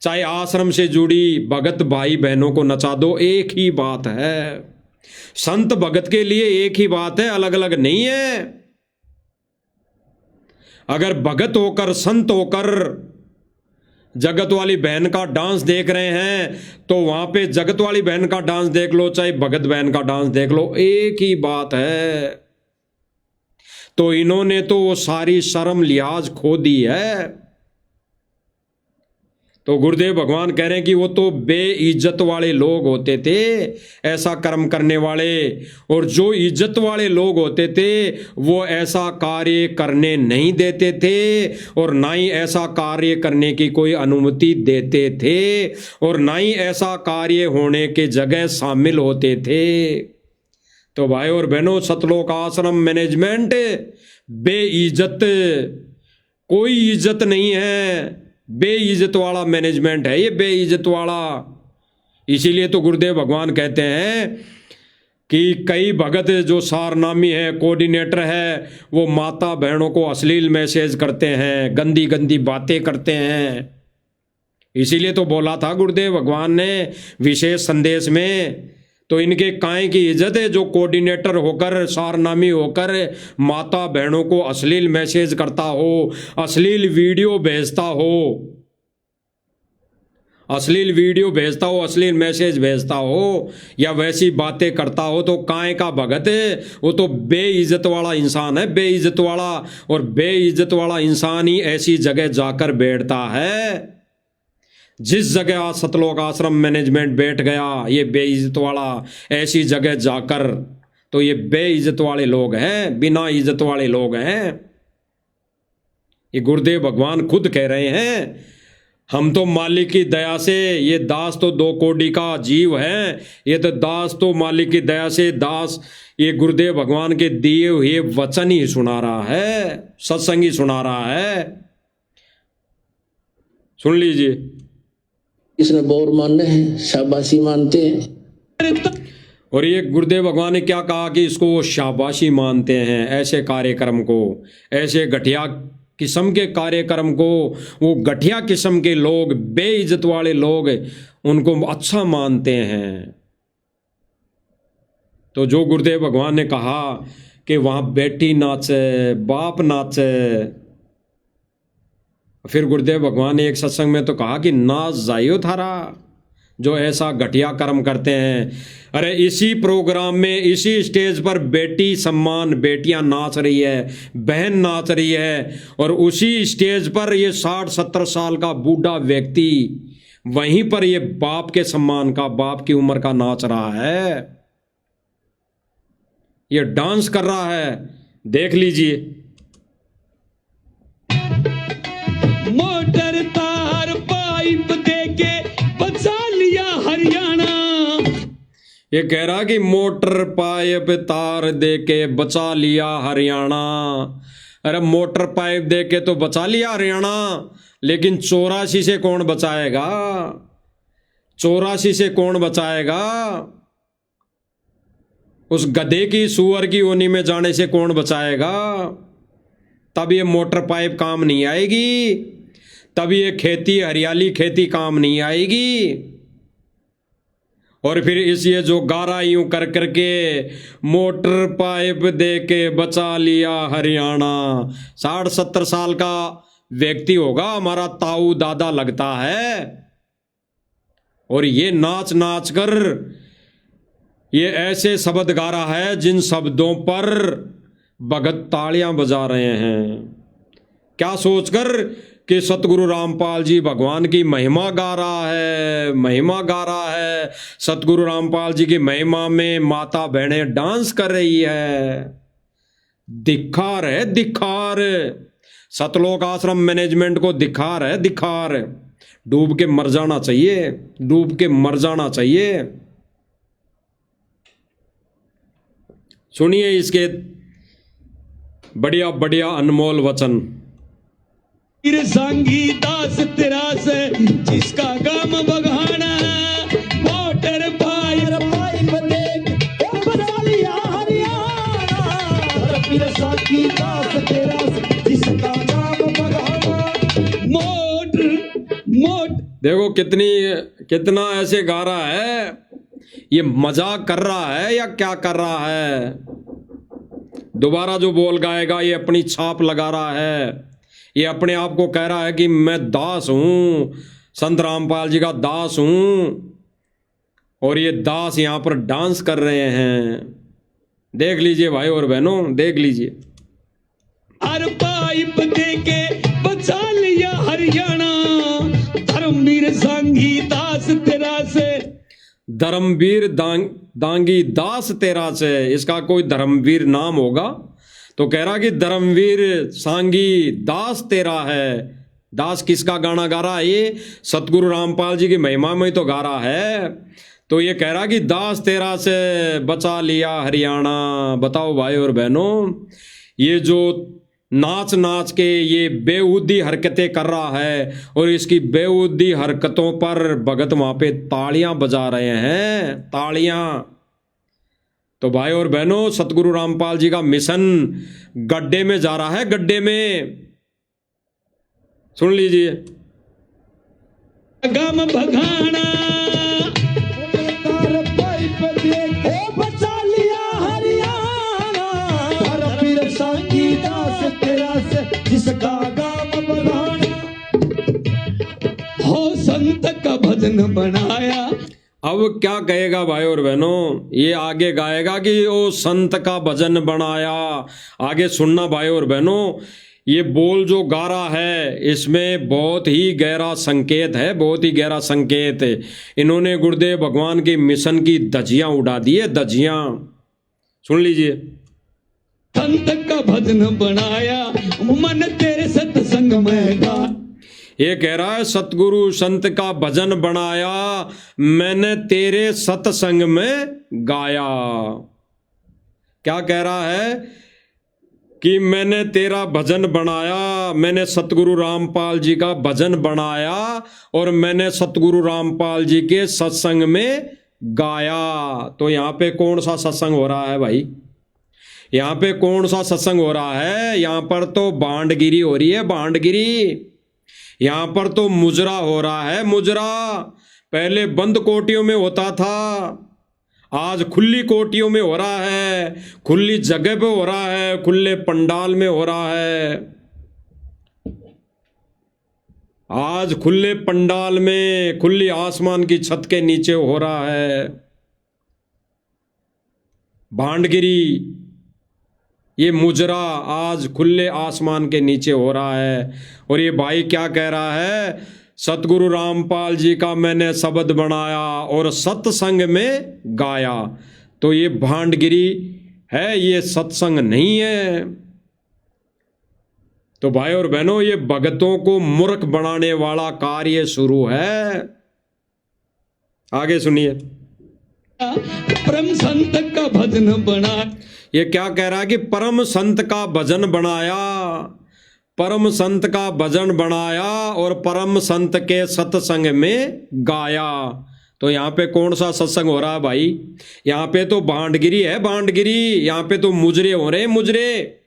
चाहे आश्रम से जुड़ी भगत भाई बहनों को नचा दो, एक ही बात है। संत भगत के लिए एक ही बात है, अलग अलग नहीं है। अगर भगत होकर, संत होकर जगत वाली बहन का डांस देख रहे हैं, तो वहां पे जगत वाली बहन का डांस देख लो, चाहे भगत बहन का डांस देख लो, एक ही बात है। तो इन्होंने तो वो सारी शर्म लिहाज खो दी है। तो गुरुदेव भगवान कह रहे हैं कि वो तो बेइज्जत वाले लोग होते थे, ऐसा कर्म करने वाले। और जो इज्जत वाले लोग होते थे वो ऐसा कार्य करने नहीं देते थे, और ना ही ऐसा कार्य करने की कोई अनुमति देते थे, और ना ही ऐसा कार्य होने के जगह शामिल होते थे। तो भाई और बहनों, सतलोक आश्रम मैनेजमेंट बेइज्जत, कोई इज्जत नहीं है, बेइज्जत वाला मैनेजमेंट है ये, बेइज्जत वाला। इसीलिए तो गुरुदेव भगवान कहते हैं कि कई भगत जो सारनामी है, कोऑर्डिनेटर है, वो माता बहनों को अश्लील मैसेज करते हैं, गंदी गंदी बातें करते हैं। इसीलिए तो बोला था गुरुदेव भगवान ने विशेष संदेश में, तो इनके काहे की इज्जत है जो कोऑर्डिनेटर होकर, सारनामी होकर माता बहनों को अश्लील मैसेज करता हो, अश्लील वीडियो भेजता हो, अश्लील वीडियो भेजता हो, अश्लील मैसेज भेजता हो, या वैसी बातें करता हो, तो काहे का भगत है? वो तो बेइज्जत वाला इंसान है, बेइज्जत वाला। और बेइज्जत वाला इंसान ही ऐसी जगह जाकर बैठता है जिस जगह आज सतलोक आश्रम मैनेजमेंट बैठ गया, ये बेइज्जत वाला ऐसी जगह जाकर, तो ये बेइज्जत वाले लोग हैं, बिना इज्जत वाले लोग हैं। ये गुरुदेव भगवान खुद कह रहे हैं, हम तो मालिक की दया से, ये दास तो 2 कोटि का जीव है, ये तो दास तो मालिक की दया से दास, ये गुरुदेव भगवान के दिए हुए वचन ही सुना रहा है, सत्संग ही सुना रहा है। सुन लीजिए, इसने बोर मानने हैं, शाबाशी मानते हैं। और ये गुरुदेव भगवान ने क्या कहा कि इसको वो शाबाशी मानते हैं, ऐसे कार्यक्रम को, ऐसे घटिया किस्म के कार्यक्रम को, वो घटिया किस्म के लोग, बेइज्जत वाले लोग उनको अच्छा मानते हैं। तो जो गुरुदेव भगवान ने कहा कि वहाँ बेटी नाचे, बाप नाचे, फिर गुरुदेव भगवान ने एक सत्संग में तो कहा कि नाच जाइयो थारा जो ऐसा घटिया कर्म करते हैं। अरे इसी प्रोग्राम में, इसी स्टेज पर बेटी सम्मान, बेटियां नाच रही है, बहन नाच रही है, और उसी स्टेज पर ये 60-70 साल का बूढ़ा व्यक्ति वहीं पर ये बाप के सम्मान का, बाप की उम्र का नाच रहा है, ये डांस कर रहा है। देख लीजिए, मोटर तार पाइप देके बचा लिया हरियाणा। ये कह रहा कि मोटर पाइप तार देके बचा लिया हरियाणा। अरे मोटर पाइप देके तो बचा लिया हरियाणा, लेकिन 84 से कौन बचाएगा? 84 से कौन बचाएगा? उस गधे की, सुअर की योनि में जाने से कौन बचाएगा? तब ये मोटर पाइप काम नहीं आएगी, तब ये खेती, हरियाली खेती काम नहीं आएगी। और फिर इस ये जो गारा यूं कर करके मोटर पाइप दे के बचा लिया हरियाणा, 60-70 साल का व्यक्ति होगा, हमारा ताऊ दादा लगता है, और ये नाच नाच कर ये ऐसे शब्द गा रहा है जिन शब्दों पर भगत तालियां बजा रहे हैं। क्या सोचकर कि सतगुरु रामपाल जी भगवान की महिमा गा रहा है, महिमा गा रहा है। सतगुरु रामपाल जी की महिमा में माता बहनें डांस कर रही है। धिक्कार है, धिक्कार। सतलोक आश्रम मैनेजमेंट को धिक्कार है, धिक्कार। डूब के मर जाना चाहिए, डूब के मर जाना चाहिए। सुनिए इसके बढ़िया बढ़िया अनमोल वचन। फिर सांगी दास तेरा से जिसका गम बगाना, मोटर फायर पाइप देख ओ बजा लिया हरियाणा। फिर सांगी दास तेरा से जिसका गम बगाना, मोट देखो कितना ऐसे गा रहा है। ये मजाक कर रहा है या क्या कर रहा है? दोबारा जो बोल गाएगा ये अपनी छाप लगा रहा है। ये अपने आप को कह रहा है कि मैं दास हूं, संत रामपाल जी का दास हूं। और ये दास यहां पर डांस कर रहे हैं। देख लीजिए भाई और बहनों, देख लीजिए। हर पाइप देके बचा लिया हरियाणा, धर्मवीर सांगी दास तेरा से। धर्मवीर दांगी दास तेरा से, इसका कोई धर्मवीर नाम होगा तो कह रहा कि धर्मवीर सांगी दास तेरा है। दास किसका गाना गा रहा है? ये सतगुरु रामपाल जी की महिमा में तो गा रहा है। तो ये कह रहा कि दास तेरा से बचा लिया हरियाणा। बताओ भाई और बहनों, ये जो नाच नाच के ये बेहुदी हरकतें कर रहा है और इसकी बेहुदी हरकतों पर भगत वहां पे तालियां बजा रहे हैं, तालियां। तो भाई और बहनों, सतगुरु रामपाल जी का मिशन गड्ढे में जा रहा है, गड्ढे में। सुन लीजिए। गम भगाना, पाइप देके बचा लिया हरियाणा, धर्मवीर सांगी दास तेरा से जिसका गम भगाना। हो संत का भजन बनाया। अब क्या कहेगा भाई और बहनों? ये आगे गाएगा कि ओ संत का भजन बनाया। आगे सुनना भाई और बहनों, ये बोल जो गा रहा है इसमें बहुत ही गहरा संकेत है, बहुत ही गहरा संकेत है। इन्होंने गुरुदेव भगवान के मिशन की धज्जियां उड़ा दी है, धज्जियां। सुन लीजिए। संत का भजन बनाया, मन तेरे सत्संग में गा। ये कह रहा है सतगुरु संत का भजन बनाया, मैंने तेरे सत्संग में गाया। क्या कह रहा है? कि मैंने तेरा भजन बनाया, मैंने सतगुरु रामपाल जी का भजन बनाया और मैंने सतगुरु रामपाल जी के सत्संग में गाया। तो यहाँ पे कौन सा सत्संग हो रहा है भाई? यहाँ पे कौन सा सत्संग हो रहा है? यहाँ पर तो भांडगिरी हो रही है, भांडगिरी। यहाँ पर तो मुजरा हो रहा है, मुजरा। पहले बंद कोटियों में होता था, आज खुली कोटियों में हो रहा है, खुली जगह पे हो रहा है, खुले पंडाल में हो रहा है। आज खुले पंडाल में, खुली आसमान की छत के नीचे हो रहा है भांडगिरी। ये मुजरा आज खुले आसमान के नीचे हो रहा है। और ये भाई क्या कह रहा है? सतगुरु रामपाल जी का मैंने शब्द बनाया और सत्संग में गाया। तो ये भांडगिरी है, ये सत्संग नहीं है। तो भाई और बहनों, ये भगतों को मूर्ख बनाने वाला कार्य शुरू है। आगे सुनिए। परम संत का भजन बना। ये क्या कह रहा है कि परम संत का भजन बनाया, परम संत का भजन बनाया और परम संत के सत्संग में गाया। तो यहाँ पे कौन सा सत्संग हो रहा है भाई? यहाँ पे तो भांडगिरी है, भांडगिरी। यहाँ पे तो मुजरे हो रहे हैं, मुजरे।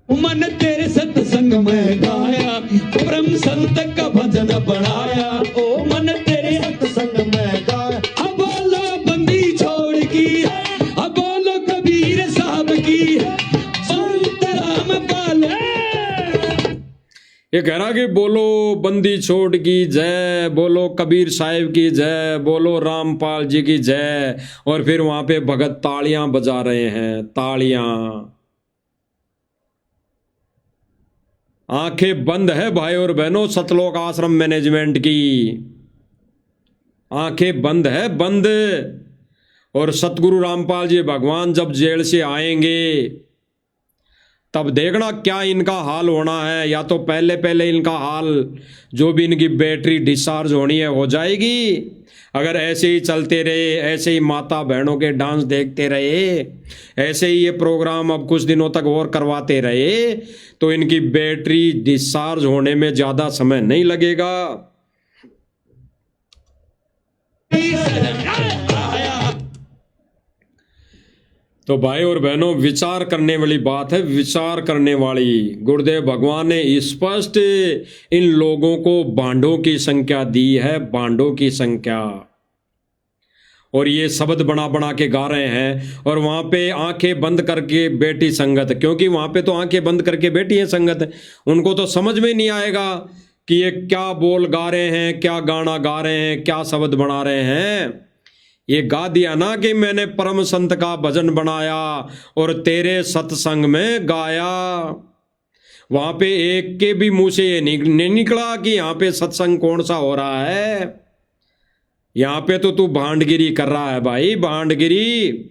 मन तेरे सत्संग में गाया, परम संत का भजन बनाया। ओ मन तेरे सत्संग में गाया। अब बोलो बंदी छोड़ की, अब बोलो कबीर साहब की, संत रामपाल। ये कह रहा कि बोलो बंदी छोड़ की जय, बोलो कबीर साहिब की जय, बोलो रामपाल जी की जय। और फिर वहां पे भगत तालियां बजा रहे हैं, तालियां। आंखें बंद है भाई और बहनों सतलोक आश्रम मैनेजमेंट की, आंखें बंद है, बंद। और सतगुरु रामपाल जी भगवान जब जेल से आएंगे तब देखना क्या इनका हाल होना है। या तो पहले पहले इनका हाल, जो भी इनकी बैटरी डिस्चार्ज होनी है हो जाएगी। अगर ऐसे ही चलते रहे, ऐसे ही माता बहनों के डांस देखते रहे, ऐसे ही ये प्रोग्राम अब कुछ दिनों तक और करवाते रहे, तो इनकी बैटरी डिस्चार्ज होने में ज़्यादा समय नहीं लगेगा। तो भाई और बहनों विचार करने वाली बात है, विचार करने वाली। गुरुदेव भगवान ने स्पष्ट इन लोगों को बांडों की संख्या दी है, बांडों की संख्या। और ये शब्द बना बना के गा रहे हैं। और वहां पे आंखें बंद करके बैठी संगत, क्योंकि वहां पे तो आंखें बंद करके बैठी है संगत, उनको तो समझ में नहीं आएगा कि ये क्या बोल गा रहे हैं, क्या गाना गा रहे हैं, क्या शब्द बना रहे हैं। ये गा दिया ना कि मैंने परम संत का भजन बनाया और तेरे सत्संग में गाया। वहां पे एक के भी मुंह से ये नहीं निकला कि यहाँ पे सत्संग कौन सा हो रहा है। यहाँ पे तो तू भांडगिरी कर रहा है भाई, भांडगिरी।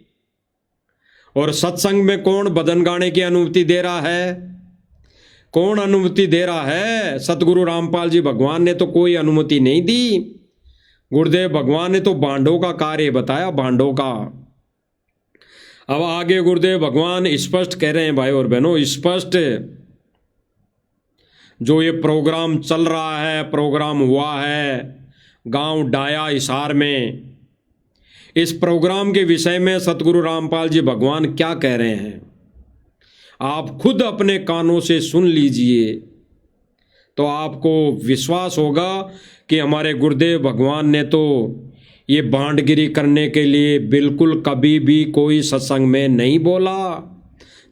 और सत्संग में कौन भजन गाने की अनुमति दे रहा है? कौन अनुमति दे रहा है? सतगुरु रामपाल जी भगवान ने तो कोई अनुमति नहीं दी। गुरुदेव भगवान ने तो भांडों का कार्य बताया, भांडों का। अब आगे गुरुदेव भगवान स्पष्ट कह रहे हैं भाई और बहनों, स्पष्ट जो ये प्रोग्राम चल रहा है, प्रोग्राम हुआ है गांव डाया हिसार में, इस प्रोग्राम के विषय में सतगुरु रामपाल जी भगवान क्या कह रहे हैं आप खुद अपने कानों से सुन लीजिए, तो आपको विश्वास होगा कि हमारे गुरुदेव भगवान ने तो ये भांडगिरी करने के लिए बिल्कुल कभी भी कोई सत्संग में नहीं बोला।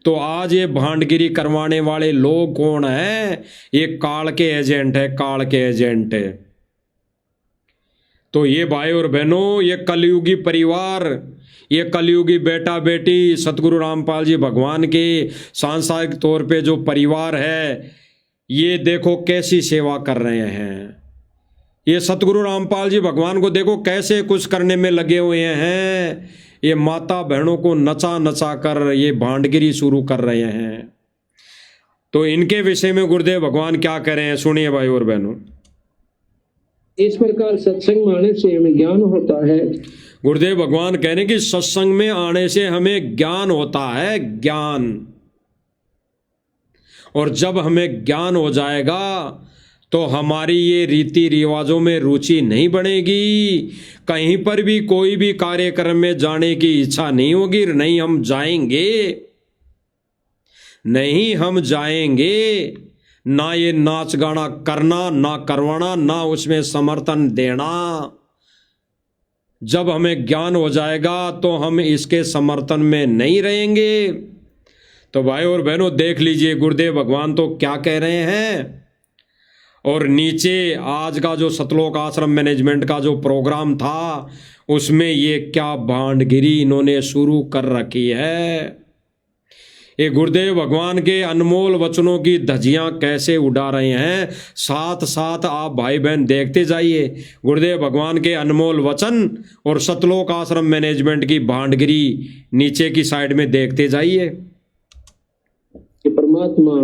तो आज ये भांडगिरी करवाने वाले लोग कौन हैं? ये काल के एजेंट है, काल के एजेंट है। तो ये भाई और बहनों, ये कलयुगी परिवार, ये कलयुगी बेटा बेटी सतगुरु रामपाल जी भगवान के सांसारिक तौर पे जो परिवार है, ये देखो कैसी सेवा कर रहे हैं। ये सतगुरु रामपाल जी भगवान को देखो कैसे कुछ करने में लगे हुए हैं। ये माता बहनों को नचा नचा कर ये भांडगिरी शुरू कर रहे हैं। तो इनके विषय में गुरुदेव भगवान क्या कह रहे हैं, सुनिए भाई और बहनों। इस प्रकार सत्संग में आने से हमें ज्ञान होता है। गुरुदेव भगवान कह रहे हैं कि सत्संग में आने से हमें ज्ञान होता है, ज्ञान। और जब हमें ज्ञान हो जाएगा तो हमारी ये रीति रिवाजों में रुचि नहीं बनेगी, कहीं पर भी कोई भी कार्यक्रम में जाने की इच्छा नहीं होगी। नहीं हम जाएंगे, नहीं हम जाएंगे। ना ये नाच गाना करना, ना करवाना, ना उसमें समर्थन देना। जब हमें ज्ञान हो जाएगा तो हम इसके समर्थन में नहीं रहेंगे। तो भाई और बहनों देख लीजिए गुरुदेव भगवान तो क्या कह रहे हैं। और नीचे आज का जो सतलोक आश्रम मैनेजमेंट का जो प्रोग्राम था, उसमें ये क्या भांडगिरी इन्होंने शुरू कर रखी है। ये गुरुदेव भगवान के अनमोल वचनों की धज्जियां कैसे उड़ा रहे हैं। साथ साथ आप भाई बहन देखते जाइए गुरुदेव भगवान के अनमोल वचन और सतलोक आश्रम मैनेजमेंट की भांडगिरी नीचे की साइड में देखते जाइए। परमात्मा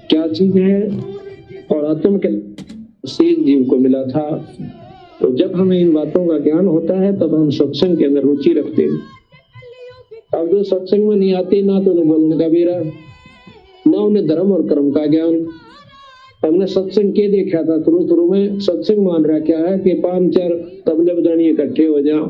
क्या चीज है और आत्म के शेष जीव को मिला था। तो जब हमें इन बातों का ज्ञान होता है तब हम सत्संग के अंदर रुचि रखते हैं। अब जो सत्संग में नहीं आते, ना तो उन्हें बोलने का बेरा, ना उन्हें धर्म और कर्म का ज्ञान। हमने सत्संग के देखा था शुरू में, सत्संग मान रहा क्या है कि 5-4 तबले बजानी इकट्ठे हो जाओ।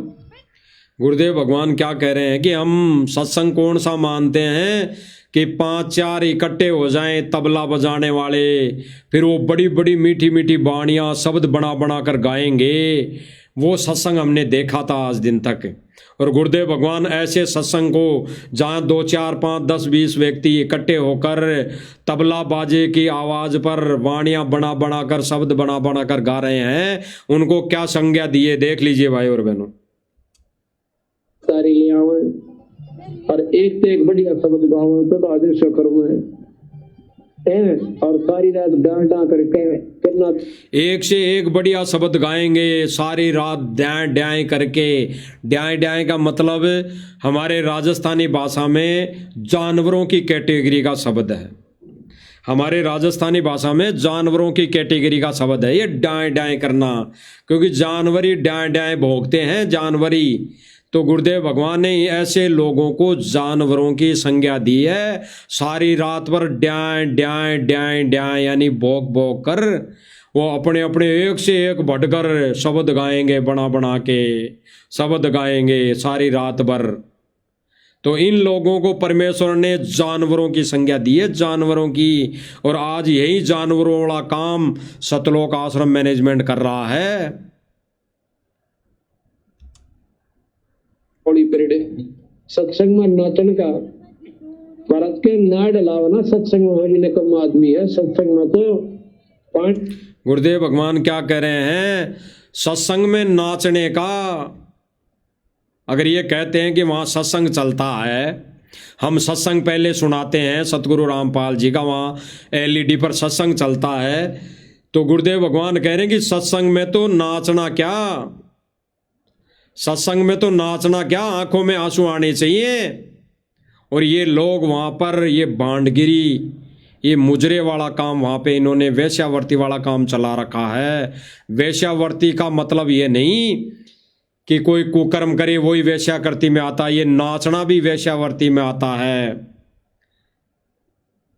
गुरुदेव भगवान क्या कह रहे हैं कि हम सत्संग कौन सा मानते हैं कि 5-4 इकट्ठे हो जाएं तबला बजाने वाले, फिर वो बड़ी बड़ी मीठी मीठी बाणियाँ शब्द बना बना कर गाएंगे। वो सत्संग हमने देखा था आज दिन तक। और गुरुदेव भगवान ऐसे सत्संग को जहाँ 2, 4, 5, 10, 20 व्यक्ति इकट्ठे होकर तबला बाजे की आवाज़ पर वाणियाँ बना बना कर शब्द बना बना कर गा रहे हैं, उनको क्या संज्ञा दिए देख लीजिए भाई और बहनों। सारी ले आवे और एक से एक बढ़िया शब्द गावे तो आदेश करो है। हैं और सारी रात डांटा करके करना। एक से एक बढ़िया शब्द गाएंगे सारी रात ड्याएं ड्याएं करके। ड्याएं ड्याएं का मतलब हमारे राजस्थानी भाषा में जानवरों की कैटेगरी का शब्द है। हमारे राजस्थानी भाषा में जानवरों की कैटेगरी का शब्द है ये ड्याएं ड्याएं करना, क्योंकि जानवर ही ड्याएं ड्याएं भोगते हैं जानवरी। तो गुरुदेव भगवान ने ऐसे लोगों को जानवरों की संज्ञा दी है। सारी रात भर ड्याएं ड्याएं ड्याएं ड्याएं यानी भोग भोग कर वो अपने अपने एक से एक बढ़कर शब्द गाएंगे, बना बना के शब्द गाएंगे सारी रात भर। तो इन लोगों को परमेश्वर ने जानवरों की संज्ञा दी है, जानवरों की। और आज यही जानवरों वाला काम सतलोक आश्रम मैनेजमेंट कर रहा है। थोड़ी पीरियड सत्संग में नाचन का भारत के नाड अलावा ना सत्संग में होने कम आदमी है। सत्संग में तो पांच। गुरुदेव भगवान क्या कह रहे हैं? सत्संग में नाचने का, अगर ये कहते हैं कि वहाँ सत्संग चलता है, हम सत्संग पहले सुनाते हैं सतगुरु रामपाल जी का, वहाँ LED पर सत्संग चलता है, तो गुरुदेव भगवान कह रहे हैं कि सत्संग में तो नाचना क्या, सत्संग में तो नाचना क्या, आंखों में आंसू आने चाहिए। और ये लोग वहाँ पर ये बांडगिरी, ये मुजरे वाला काम वहाँ पे इन्होंने वेश्यावर्ती वाला काम चला रखा है। वेश्यावर्ती का मतलब ये नहीं कि कोई कुकर्म करे वही वेश्यावर्ती में आता है, ये नाचना भी वेश्यावर्ती में आता है,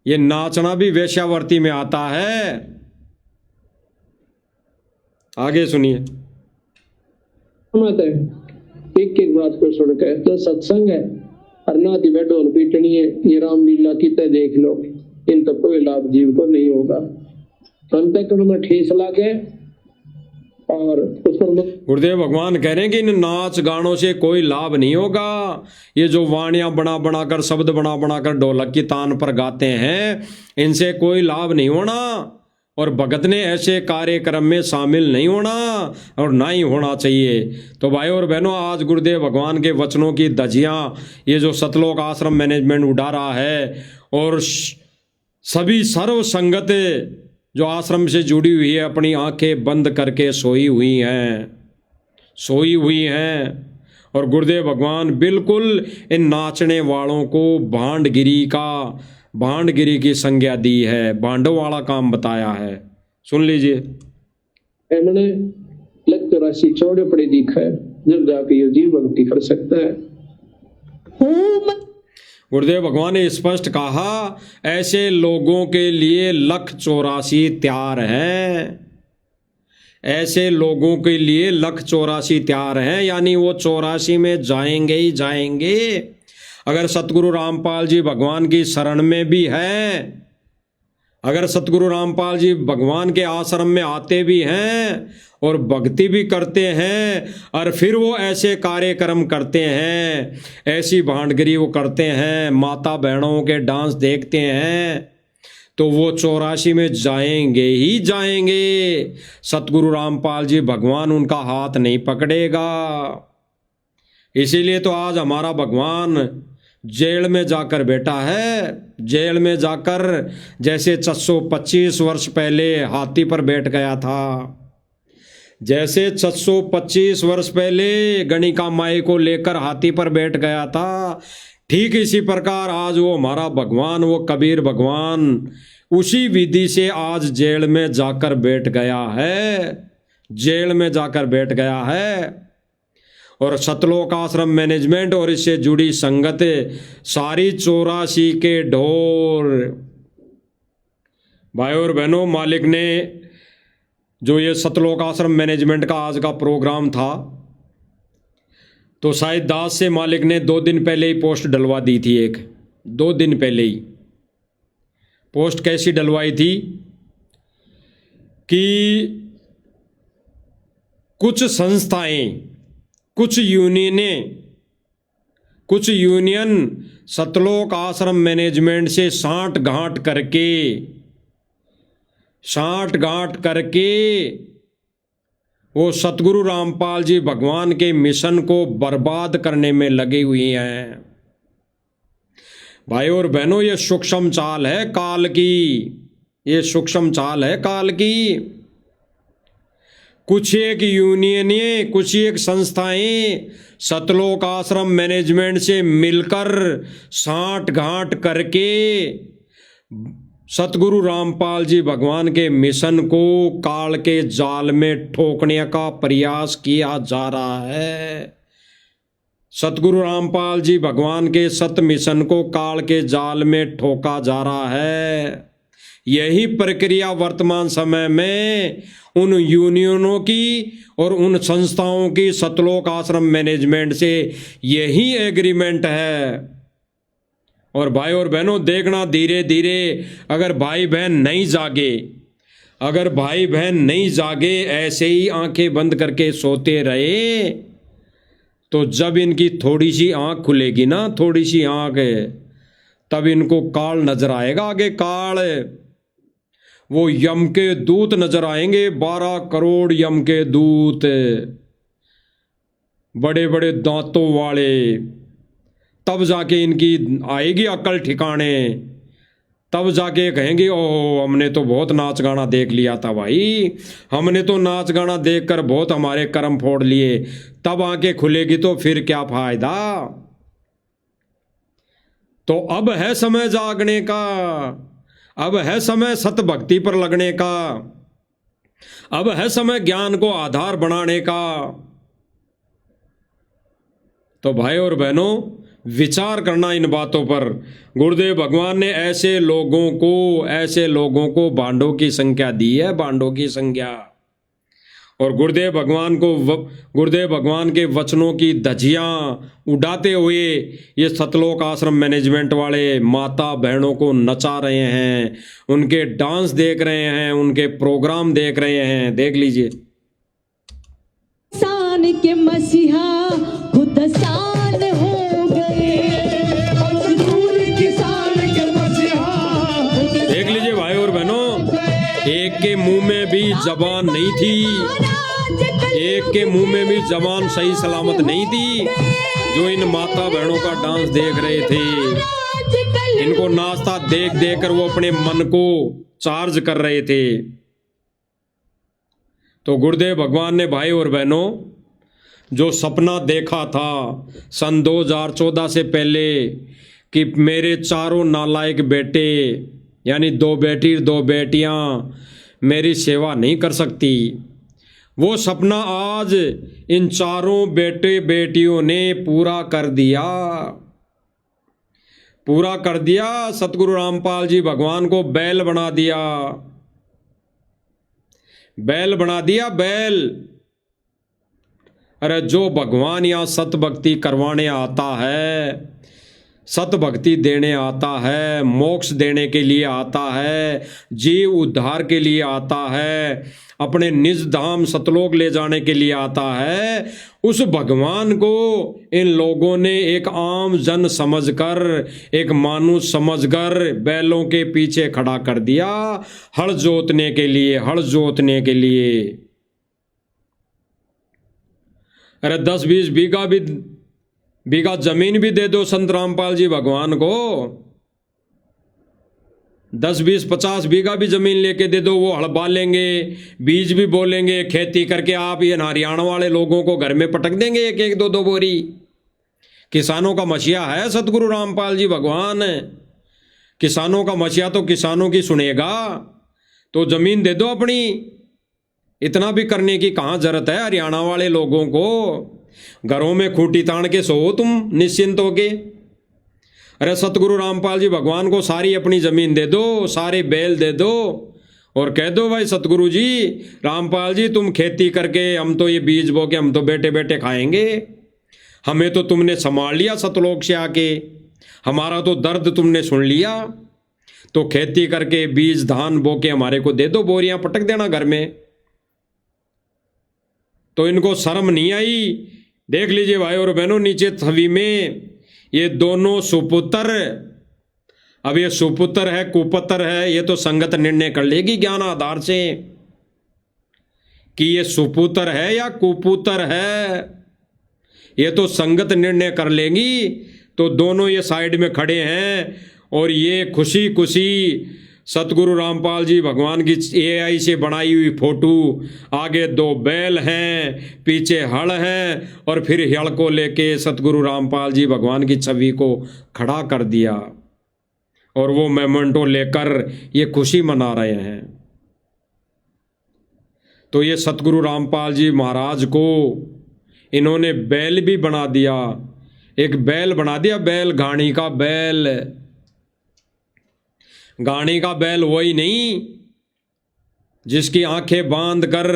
ये नाचना भी वेश्यावर्ती में आता है। आगे सुनिए। एक एक बात को सुनकर तो सत्संग है और ना दिव्य ढोल पीटनी है, ये रामलीला की तरह देख लो, इन तो कोई लाभ जीव को नहीं होगा। अंतःकरण में ठेस लागे और उस पर गुरुदेव भगवान कह रहे हैं कि इन नाच गानों से कोई लाभ नहीं होगा। ये जो वाणियां बना बना कर, शब्द बना बना कर ढोलक की तान पर गाते हैं, इनसे कोई लाभ नहीं होना। और भगत ने ऐसे कार्यक्रम में शामिल नहीं होना और ना ही होना चाहिए। तो भाई और बहनों, आज गुरुदेव भगवान के वचनों की धज्जियां ये जो सतलोक आश्रम मैनेजमेंट उड़ा रहा है, और सभी सर्व संगत जो आश्रम से जुड़ी हुई है अपनी आंखें बंद करके सोई हुई हैं। और गुरुदेव भगवान बिल्कुल इन नाचने वालों को भांडगिरी की संज्ञा दी है, भांडों वाला काम बताया है। सुन लीजिए। मैंने लग तो राशि चौड़े पड़े दिखा है, जब जाके ये जीव भक्ति कर सकता है। गुरुदेव भगवान ने स्पष्ट कहा, ऐसे लोगों के लिए 1,84 तैयार हैं, ऐसे लोगों के लिए 1,84 तैयार हैं, यानी वो 84 में जाएंगे ही जाएंगे। अगर सतगुरु रामपाल जी भगवान की शरण में भी हैं, अगर सतगुरु रामपाल जी भगवान के आश्रम में आते भी हैं और भक्ति भी करते हैं, और फिर वो ऐसे कार्यक्रम करते हैं, ऐसी भांडगिरी वो करते हैं, माता बहनों के डांस देखते हैं, तो वो 84 में जाएंगे ही जाएंगे। सतगुरु रामपाल जी भगवान उनका हाथ नहीं पकड़ेगा। इसीलिए तो आज हमारा भगवान जेल में जाकर बैठा है, जेल में जाकर जैसे 625 वर्ष पहले हाथी पर बैठ गया था, जैसे 625 वर्ष पहले गणिका माई को लेकर हाथी पर बैठ गया था, ठीक इसी प्रकार आज वो हमारा भगवान, वो कबीर भगवान उसी विधि से आज जेल में जाकर बैठ गया है, जेल में जाकर बैठ गया है। और सतलोक आश्रम मैनेजमेंट और इससे जुड़ी संगत सारी 84 के ढोल। भाई और बहनों, मालिक ने जो ये सतलोक आश्रम मैनेजमेंट का आज का प्रोग्राम था, तो शायद दास से मालिक ने 2 दिन पहले ही पोस्ट डलवा दी थी। 2 दिन पहले ही पोस्ट कैसी डलवाई थी कि कुछ संस्थाएं, कुछ यूनियन सतलोक आश्रम मैनेजमेंट से साठ गांठ करके वो सतगुरु रामपाल जी भगवान के मिशन को बर्बाद करने में लगी हुई हैं। भाई और बहनों, ये सूक्ष्म चाल है काल की, ये सूक्ष्म चाल है काल की। कुछ एक यूनियनें, कुछ एक संस्थाएं सतलोक आश्रम मैनेजमेंट से मिलकर साठ गांठ करके सतगुरु रामपाल जी भगवान के मिशन को काल के जाल में ठोकने का प्रयास किया जा रहा है। सतगुरु रामपाल जी भगवान के सत मिशन को काल के जाल में ठोका जा रहा है। यही प्रक्रिया वर्तमान समय में उन यूनियनों की और उन संस्थाओं की सतलोक आश्रम मैनेजमेंट से यही एग्रीमेंट है। और भाई और बहनों, देखना धीरे धीरे अगर भाई बहन नहीं जागे, अगर भाई बहन नहीं जागे, ऐसे ही आंखें बंद करके सोते रहे, तो जब इनकी थोड़ी सी आंख खुलेगी ना, थोड़ी सी आंख, तब इनको काल नजर आएगा। आगे काल, वो यम के दूत नजर आएंगे, 12 करोड़ यम के दूत, बड़े बड़े दांतों वाले। तब जाके इनकी आएगी अकल ठिकाने, तब जाके कहेंगे ओह हमने तो बहुत नाच गाना देख लिया था भाई, हमने तो नाच गाना देखकर बहुत हमारे कर्म फोड़ लिए। तब आंखें खुलेगी तो फिर क्या फायदा। तो अब है समय जागने का, अब है समय सत भक्ति पर लगने का, अब है समय ज्ञान को आधार बनाने का। तो भाई और बहनों, विचार करना इन बातों पर। गुरुदेव भगवान ने ऐसे लोगों को बांडों की संख्या दी है, बांडों की संख्या। और गुरुदेव भगवान के वचनों की धज्जियां उड़ाते हुए ये सतलोक आश्रम मैनेजमेंट वाले माता बहनों को नचा रहे हैं, उनके डांस देख रहे हैं, उनके प्रोग्राम देख रहे हैं। देख लीजिए। किसान के मसीहा खुद आसान हो गए, मजदूर किसान के मसीहा। देख लीजिए भाई और बहनों, एक के मुंह में भी जबान नहीं थी, एक के मुंह में भी जबान सही सलामत नहीं थी, जो इन माता बहनों का डांस देख रहे थे। इनको नाचता देख देख कर वो अपने मन को चार्ज कर रहे थे। तो गुरुदेव भगवान ने भाई और बहनों जो सपना देखा था सन 2014 से पहले कि मेरे चारों नालायक बेटे, यानी 2 बेटी 2 बेटियां मेरी सेवा नहीं कर सकती, वो सपना आज इन चारों बेटे बेटियों ने पूरा कर दिया, पूरा कर दिया। सतगुरु रामपाल जी भगवान को बैल बना दिया, बैल बना दिया, बैल। अरे जो भगवान यहाँ सत भक्ति करवाने आता है, सत भक्ति देने आता है, मोक्ष देने के लिए आता है, जीव उद्धार के लिए आता है, अपने निज धाम सतलोक ले जाने के लिए आता है, उस भगवान को इन लोगों ने एक आम जन समझकर, एक मानुष समझकर बीलों के पीछे खड़ा कर दिया, हल जोतने के लिए, हल जोतने के लिए। अरे 10-20 बीघा जमीन भी दे दो संत रामपाल जी भगवान को, 10-20-50 बीघा भी जमीन लेके दे दो, वो हल बालेंगे, बीज भी बोलेंगे, खेती करके आप ये हरियाणा वाले लोगों को घर में पटक देंगे 1-1, 2-2 बोरी। किसानों का मसीहा है सतगुरु रामपाल जी भगवान, किसानों का मसीहा तो किसानों की सुनेगा। तो जमीन दे दो अपनी, इतना भी करने की कहाँ जरूरत है हरियाणा वाले लोगों को। घरों में खूंटी तान के सो तुम निश्चिंत होके। अरे सतगुरु रामपाल जी भगवान को सारी अपनी जमीन दे दो, सारे बैल दे दो और कह दो भाई सतगुरु जी रामपाल जी तुम खेती करके, हम तो ये बीज बो के हम तो बैठे बैठे खाएंगे, हमें तो तुमने संभाल लिया सतलोक से आके, हमारा तो दर्द तुमने सुन लिया, तो खेती करके बीज धान बो के हमारे को दे दो, बोरियां पटक देना घर में। तो इनको शर्म नहीं आई। देख लीजिए भाई और बहनों, नीचे छवि में ये दोनों सुपुत्र, अब ये सुपुत्र है कुपुत्र है, ये तो संगत निर्णय कर लेगी ज्ञान आधार से कि ये सुपुत्र है या कुपुत्र है, ये तो संगत निर्णय कर लेंगी। तो दोनों ये साइड में खड़े हैं और ये खुशी खुशी सतगुरु रामपाल जी भगवान की AI से बनाई हुई फोटो, आगे 2 बैल हैं, पीछे हल है, और फिर हल को लेके सतगुरु रामपाल जी भगवान की छवि को खड़ा कर दिया और वो मेमेंटो लेकर ये खुशी मना रहे हैं। तो ये सतगुरु रामपाल जी महाराज को इन्होंने बैल भी बना दिया, एक बैल बना दिया, बैल घाणी का बैल। गाड़ी का बैल वही नहीं जिसकी आंखें बांध कर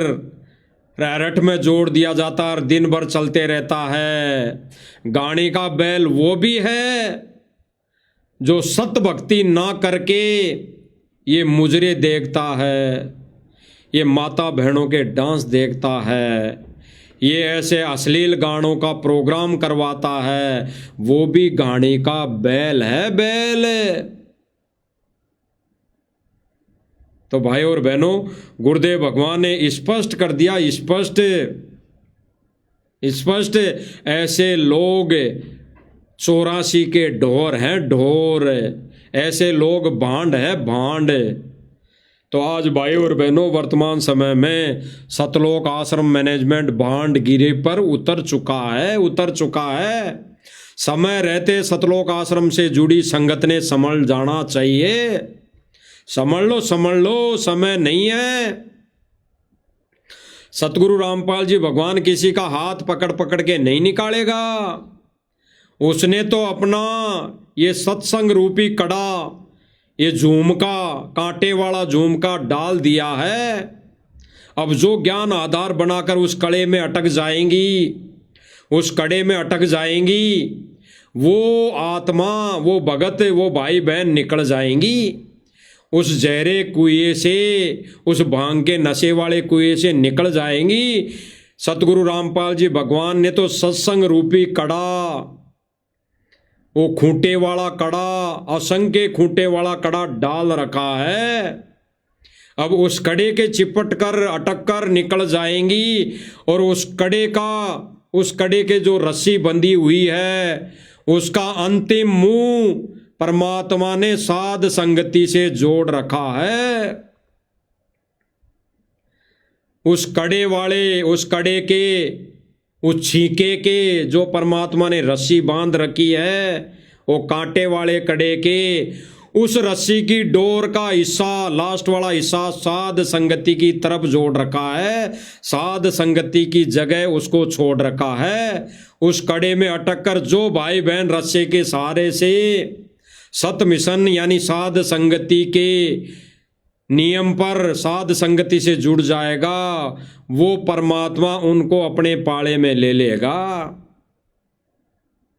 रैरट में जोड़ दिया जाता और दिन भर चलते रहता है। गाड़ी का बैल वो भी है जो सत भक्ति ना करके ये मुजरे देखता है, ये माता बहनों के डांस देखता है, ये ऐसे अश्लील गानों का प्रोग्राम करवाता है, वो भी गाड़ी का बैल है, बैल। तो भाई और बहनों, गुरुदेव भगवान ने स्पष्ट कर दिया, स्पष्ट ऐसे लोग 84 के ढोर हैं, ढोर। ऐसे लोग भांड है, भांड। तो आज भाई और बहनों, वर्तमान समय में सतलोक आश्रम मैनेजमेंट भांड गिरे पर उतर चुका है। समय रहते सतलोक आश्रम से जुड़ी संगत ने संभल जाना चाहिए। समझ लो, समय नहीं है। सतगुरु रामपाल जी भगवान किसी का हाथ पकड़ पकड़ के नहीं निकालेगा। उसने तो अपना ये सत्संग रूपी कड़ा, ये झुमका, कांटे वाला झुमका डाल दिया है। अब जो ज्ञान आधार बनाकर उस कड़े में अटक जाएंगी, वो आत्मा, वो भगत, वो भाई बहन निकल जाएंगी। उस जहरे कुएं से, उस भांग के नशे वाले कुएं से निकल जाएंगी। सतगुरु रामपाल जी भगवान ने तो सत्संग रूपी कड़ा, वो खूंटे वाला कड़ा, असंख्य खूंटे वाला कड़ा डाल रखा है। अब उस कड़े के चिपट कर, अटक कर निकल जाएंगी और उस कड़े के जो रस्सी बंधी हुई है, उसका अंतिम मुंह परमात्मा ने साध संगति से जोड़ रखा है। उस कड़े के, उस छीके के जो परमात्मा ने रस्सी बांध रखी है, वो कांटे वाले कड़े के उस रस्सी की डोर का हिस्सा, लास्ट वाला हिस्सा साध संगति की तरफ जोड़ रखा है। साध संगति की जगह उसको छोड़ रखा है। उस कड़े में अटक कर जो भाई बहन रस्से के सहारे से सत मिशन यानी साध संगति के नियम पर, साध संगति से जुड़ जाएगा, वो परमात्मा उनको अपने पाले में ले लेगा।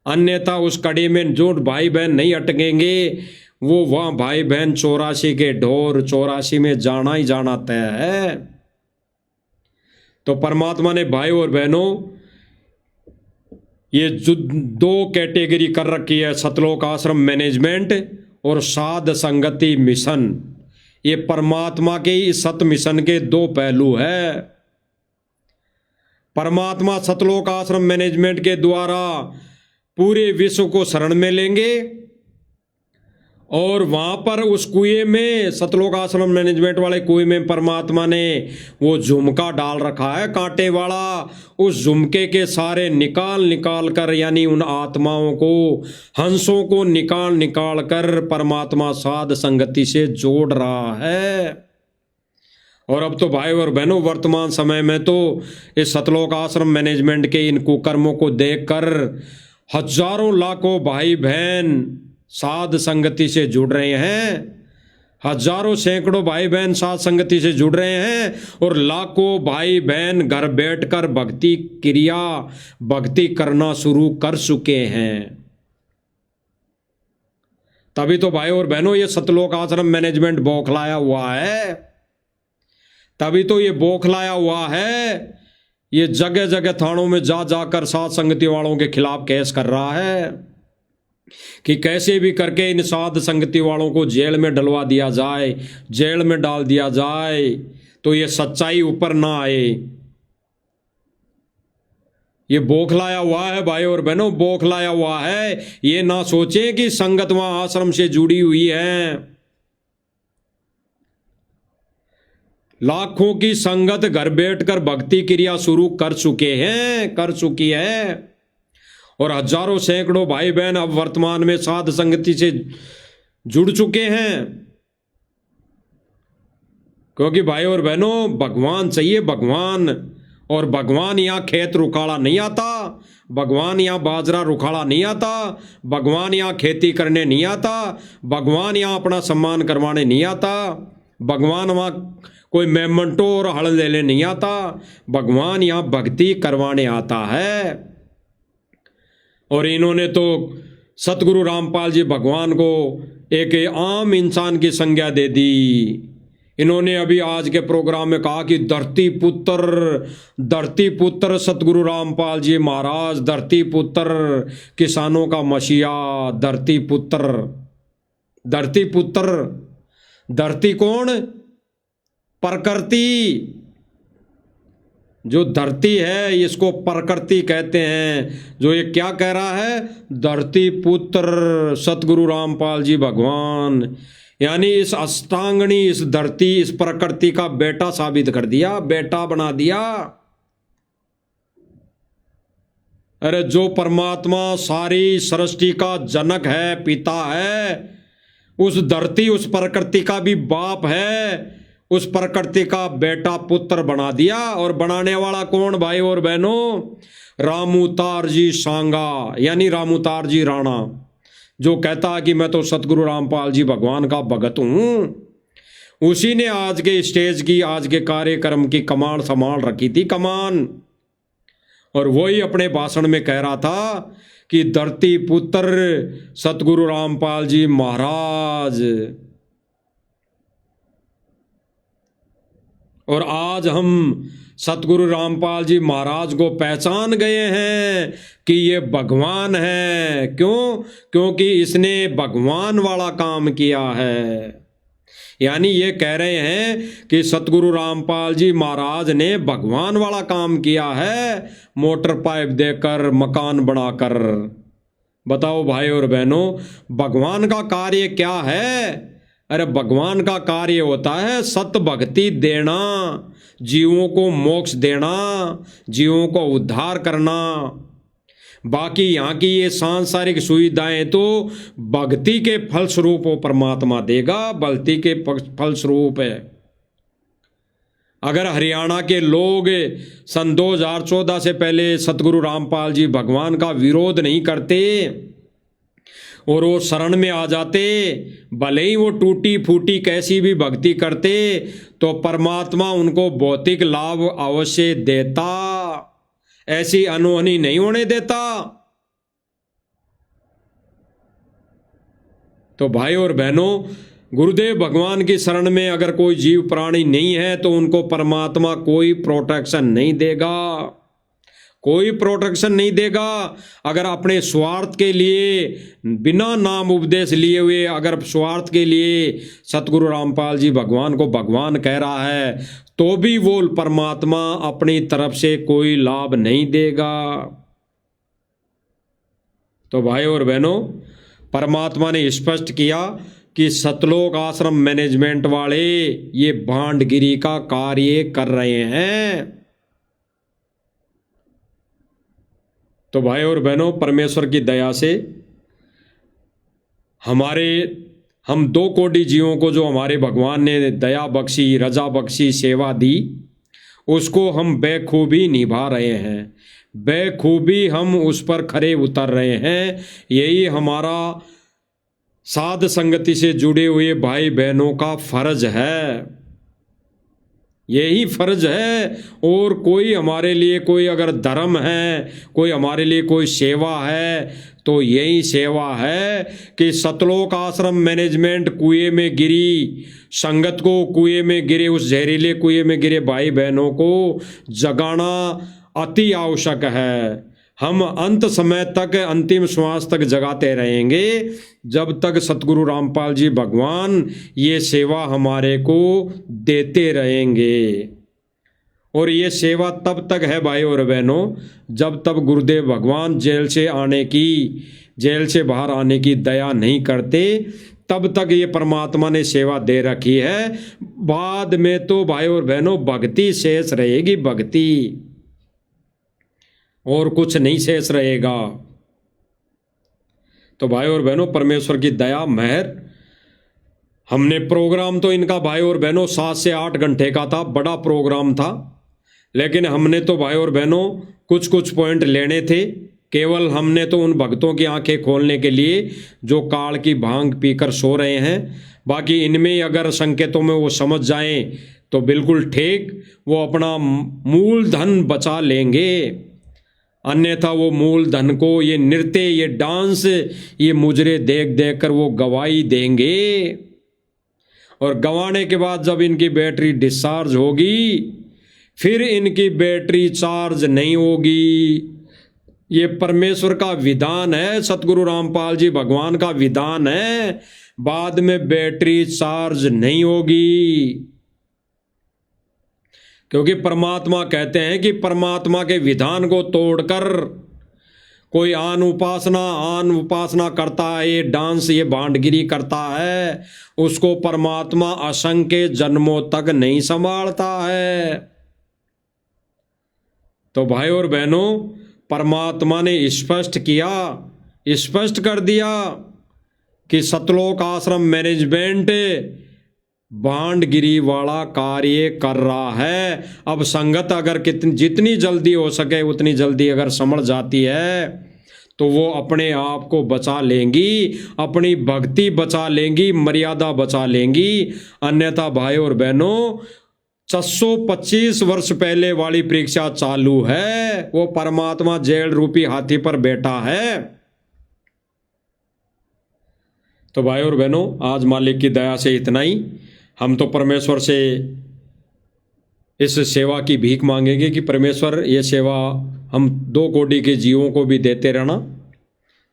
अन्यथा उस कड़ी में जो भाई बहन नहीं अटकेंगे, वो वहां भाई बहन 84 के ढोर, 84 में जाना ही जाना तय है। तो परमात्मा ने भाई और बहनों ये जो 2 कैटेगरी कर रखी है, सतलोक आश्रम मैनेजमेंट और साध संगति मिशन। ये परमात्मा के इस सत मिशन के 2 पहलू है। परमात्मा सतलोक आश्रम मैनेजमेंट के द्वारा पूरे विश्व को शरण में लेंगे और वहां पर उस कुएं में, सतलोक आश्रम मैनेजमेंट वाले कुएं में परमात्मा ने वो झुमका डाल रखा है, कांटे वाला। उस झुमके के सारे निकाल कर, यानी उन आत्माओं को, हंसों को निकाल कर परमात्मा साध संगति से जोड़ रहा है। और अब तो भाई और बहनों, वर्तमान समय में तो इस सतलोक आश्रम मैनेजमेंट के इन कुकर्मों को देखकर हजारों लाखों भाई बहन साध संगति से जुड़ रहे हैं। हजारों सैकड़ों भाई बहन साध संगति से जुड़ रहे हैं और लाखों भाई बहन घर बैठकर भक्ति करना शुरू कर चुके हैं। तभी तो भाई और बहनों ये सतलोक आश्रम मैनेजमेंट बौखलाया हुआ है। तभी तो ये बौखलाया हुआ है। ये जगह जगह थानों में जाकर साध संगति वालों के खिलाफ केस कर रहा है कि कैसे भी करके इन साध संगति वालों को जेल में डलवा दिया जाए, जेल में डाल दिया जाए, तो ये सच्चाई ऊपर ना आए। ये बौखलाया हुआ है भाई और बहनों, बौखलाया हुआ है। ये ना सोचे कि संगत वहां आश्रम से जुड़ी हुई है। लाखों की संगत घर बैठकर भक्ति क्रिया शुरू कर चुकी है। और हजारों सैकड़ों भाई बहन अब वर्तमान में साध संगति से जुड़ चुके हैं। क्योंकि भाई और बहनों, भगवान चाहिए, भगवान। और भगवान यहाँ खेत रुखाड़ा नहीं आता, भगवान यहाँ बाजरा रुखाड़ा नहीं आता, भगवान यहाँ खेती करने नहीं आता, भगवान यहाँ अपना सम्मान करवाने नहीं आता, भगवान वहाँ कोई मेमंटो और हल लेने नहीं आता, भगवान यहाँ भक्ति करवाने आता है। और इन्होंने तो सतगुरु रामपाल जी भगवान को एक आम इंसान की संज्ञा दे दी। इन्होंने अभी आज के प्रोग्राम में कहा कि धरती पुत्र सतगुरु रामपाल जी महाराज, धरती पुत्र किसानों का मसीहा, धरती पुत्र। धरती कौन? प्रकृति। जो धरती है इसको प्रकृति कहते हैं। जो ये क्या कह रहा है? धरती पुत्र सतगुरु रामपाल जी भगवान, यानी इस अष्टांगणी, इस धरती, इस प्रकृति का बेटा साबित कर दिया, बेटा बना दिया। अरे जो परमात्मा सारी सृष्टि का जनक है, पिता है, उस धरती, उस प्रकृति का भी बाप है, उस प्रकृति का बेटा पुत्र बना दिया। और बनाने वाला कौन भाई और बहनों? रामूतार जी सांगा, यानी रामूतार जी राणा, जो कहता है कि मैं तो सतगुरु रामपाल जी भगवान का भगत हूं। उसी ने आज के स्टेज की, आज के कार्यक्रम की कमान संभाल रखी थी, कमान। और वही अपने भाषण में कह रहा था कि धरती पुत्र सतगुरु रामपाल जी महाराज। और आज हम सतगुरु रामपाल जी महाराज को पहचान गए हैं कि ये भगवान है। क्यों? क्योंकि इसने भगवान वाला काम किया है। यानी ये कह रहे हैं कि सतगुरु रामपाल जी महाराज ने भगवान वाला काम किया है, मोटर पाइप देकर, मकान बनाकर। बताओ भाई और बहनों, भगवान का कार्य क्या है? अरे भगवान का कार्य होता है सत भक्ति देना, जीवों को मोक्ष देना, जीवों को उद्धार करना। बाकी यहाँ की ये सांसारिक सुविधाएं तो भक्ति के फलस्वरूप वो परमात्मा देगा, भक्ति के फलस्वरूप है। अगर हरियाणा के लोग सन 2014 से पहले सतगुरु रामपाल जी भगवान का विरोध नहीं करते और वो शरण में आ जाते, भले ही वो टूटी फूटी कैसी भी भक्ति करते, तो परमात्मा उनको भौतिक लाभ अवश्य देता, ऐसी अनहोनी नहीं होने देता। तो भाई और बहनों, गुरुदेव भगवान की शरण में अगर कोई जीव प्राणी नहीं है तो उनको परमात्मा कोई प्रोटेक्शन नहीं देगा, कोई प्रोटेक्शन नहीं देगा। अगर अपने स्वार्थ के लिए, बिना नाम उपदेश लिए हुए, अगर स्वार्थ के लिए सतगुरु रामपाल जी भगवान को भगवान कह रहा है, तो भी वो परमात्मा अपनी तरफ से कोई लाभ नहीं देगा। तो भाई और बहनों, परमात्मा ने स्पष्ट किया कि सतलोक आश्रम मैनेजमेंट वाले ये भांडगिरी का कार्य कर रहे हैं। तो भाई और बहनों, परमेश्वर की दया से हम 2 कोटि जीवों को जो हमारे भगवान ने दया बख्शी, रजा बख्शी, सेवा दी, उसको हम बेखूबी निभा रहे हैं, बेखूबी हम उस पर खरे उतर रहे हैं। यही हमारा साध संगति से जुड़े हुए भाई बहनों का फर्ज है, यही फर्ज है। और कोई हमारे लिए कोई अगर धर्म है, कोई हमारे लिए कोई सेवा है, तो यही सेवा है कि सतलोक आश्रम मैनेजमेंट कुएं में गिरी संगत को, कुएं में गिरे, उस जहरीले कुएं में गिरे भाई बहनों को जगाना अति आवश्यक है। हम अंत समय तक, अंतिम श्वास तक जगाते रहेंगे जब तक सतगुरु रामपाल जी भगवान ये सेवा हमारे को देते रहेंगे। और ये सेवा तब तक है भाई और बहनों जब तक गुरुदेव भगवान जेल से बाहर आने की दया नहीं करते, तब तक ये परमात्मा ने सेवा दे रखी है। बाद में तो भाई और बहनों भक्ति शेष रहेगी, भक्ति, और कुछ नहीं शेष रहेगा। तो भाई और बहनों परमेश्वर की दया मेहर, हमने प्रोग्राम तो इनका भाई और बहनों 7 से 8 घंटे का था, बड़ा प्रोग्राम था, लेकिन हमने तो भाई और बहनों कुछ कुछ पॉइंट लेने थे। केवल हमने तो उन भक्तों की आंखें खोलने के लिए जो काल की भांग पीकर सो रहे हैं, बाकी इनमें अगर संकेतों में वो समझ जाएं तो बिल्कुल ठीक, वो अपना मूल धन बचा लेंगे। अन्यथा वो मूल धन को ये नृत्य, ये डांस, ये मुजरे देख देख कर वो गवाही देंगे, और गंवाने के बाद जब इनकी बैटरी डिस्चार्ज होगी फिर इनकी बैटरी चार्ज नहीं होगी। ये परमेश्वर का विधान है, सतगुरु रामपाल जी भगवान का विधान है, बाद में बैटरी चार्ज नहीं होगी। क्योंकि परमात्मा कहते हैं कि परमात्मा के विधान को तोड़कर कोई आन उपासना करता है, ये डांस, ये भांडगिरी करता है, उसको परमात्मा असंख्य जन्मों तक नहीं संभालता है। तो भाई और बहनों परमात्मा ने स्पष्ट कर दिया कि सतलोक आश्रम मैनेजमेंट भांडगिरी वाला कार्य कर रहा है। अब संगत अगर जितनी जल्दी हो सके उतनी जल्दी अगर समझ जाती है तो वो अपने आप को बचा लेंगी, अपनी भक्ति बचा लेंगी, मर्यादा बचा लेंगी। अन्यथा भाई और बहनों 625 वर्ष पहले वाली परीक्षा चालू है, वो परमात्मा जेल रूपी हाथी पर बैठा है। तो भाई और बहनों आज मालिक की दया से इतना ही। हम तो परमेश्वर से इस सेवा की भीख मांगेंगे कि परमेश्वर ये सेवा हम 2 कोटि के जीवों को भी देते रहना,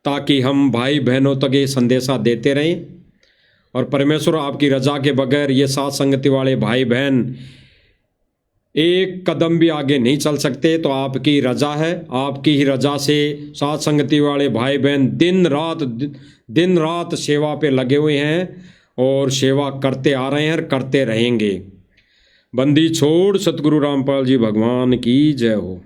ताकि हम भाई बहनों तक ये संदेशा देते रहें। और परमेश्वर आपकी रजा के बगैर ये साथ संगति वाले भाई बहन एक कदम भी आगे नहीं चल सकते। तो आपकी रजा है, आपकी ही रजा से साथ संगति वाले भाई बहन दिन रात सेवा पे लगे हुए हैं और सेवा करते आ रहे हैं और करते रहेंगे। बंदी छोड़ सतगुरु रामपाल जी भगवान की जय हो।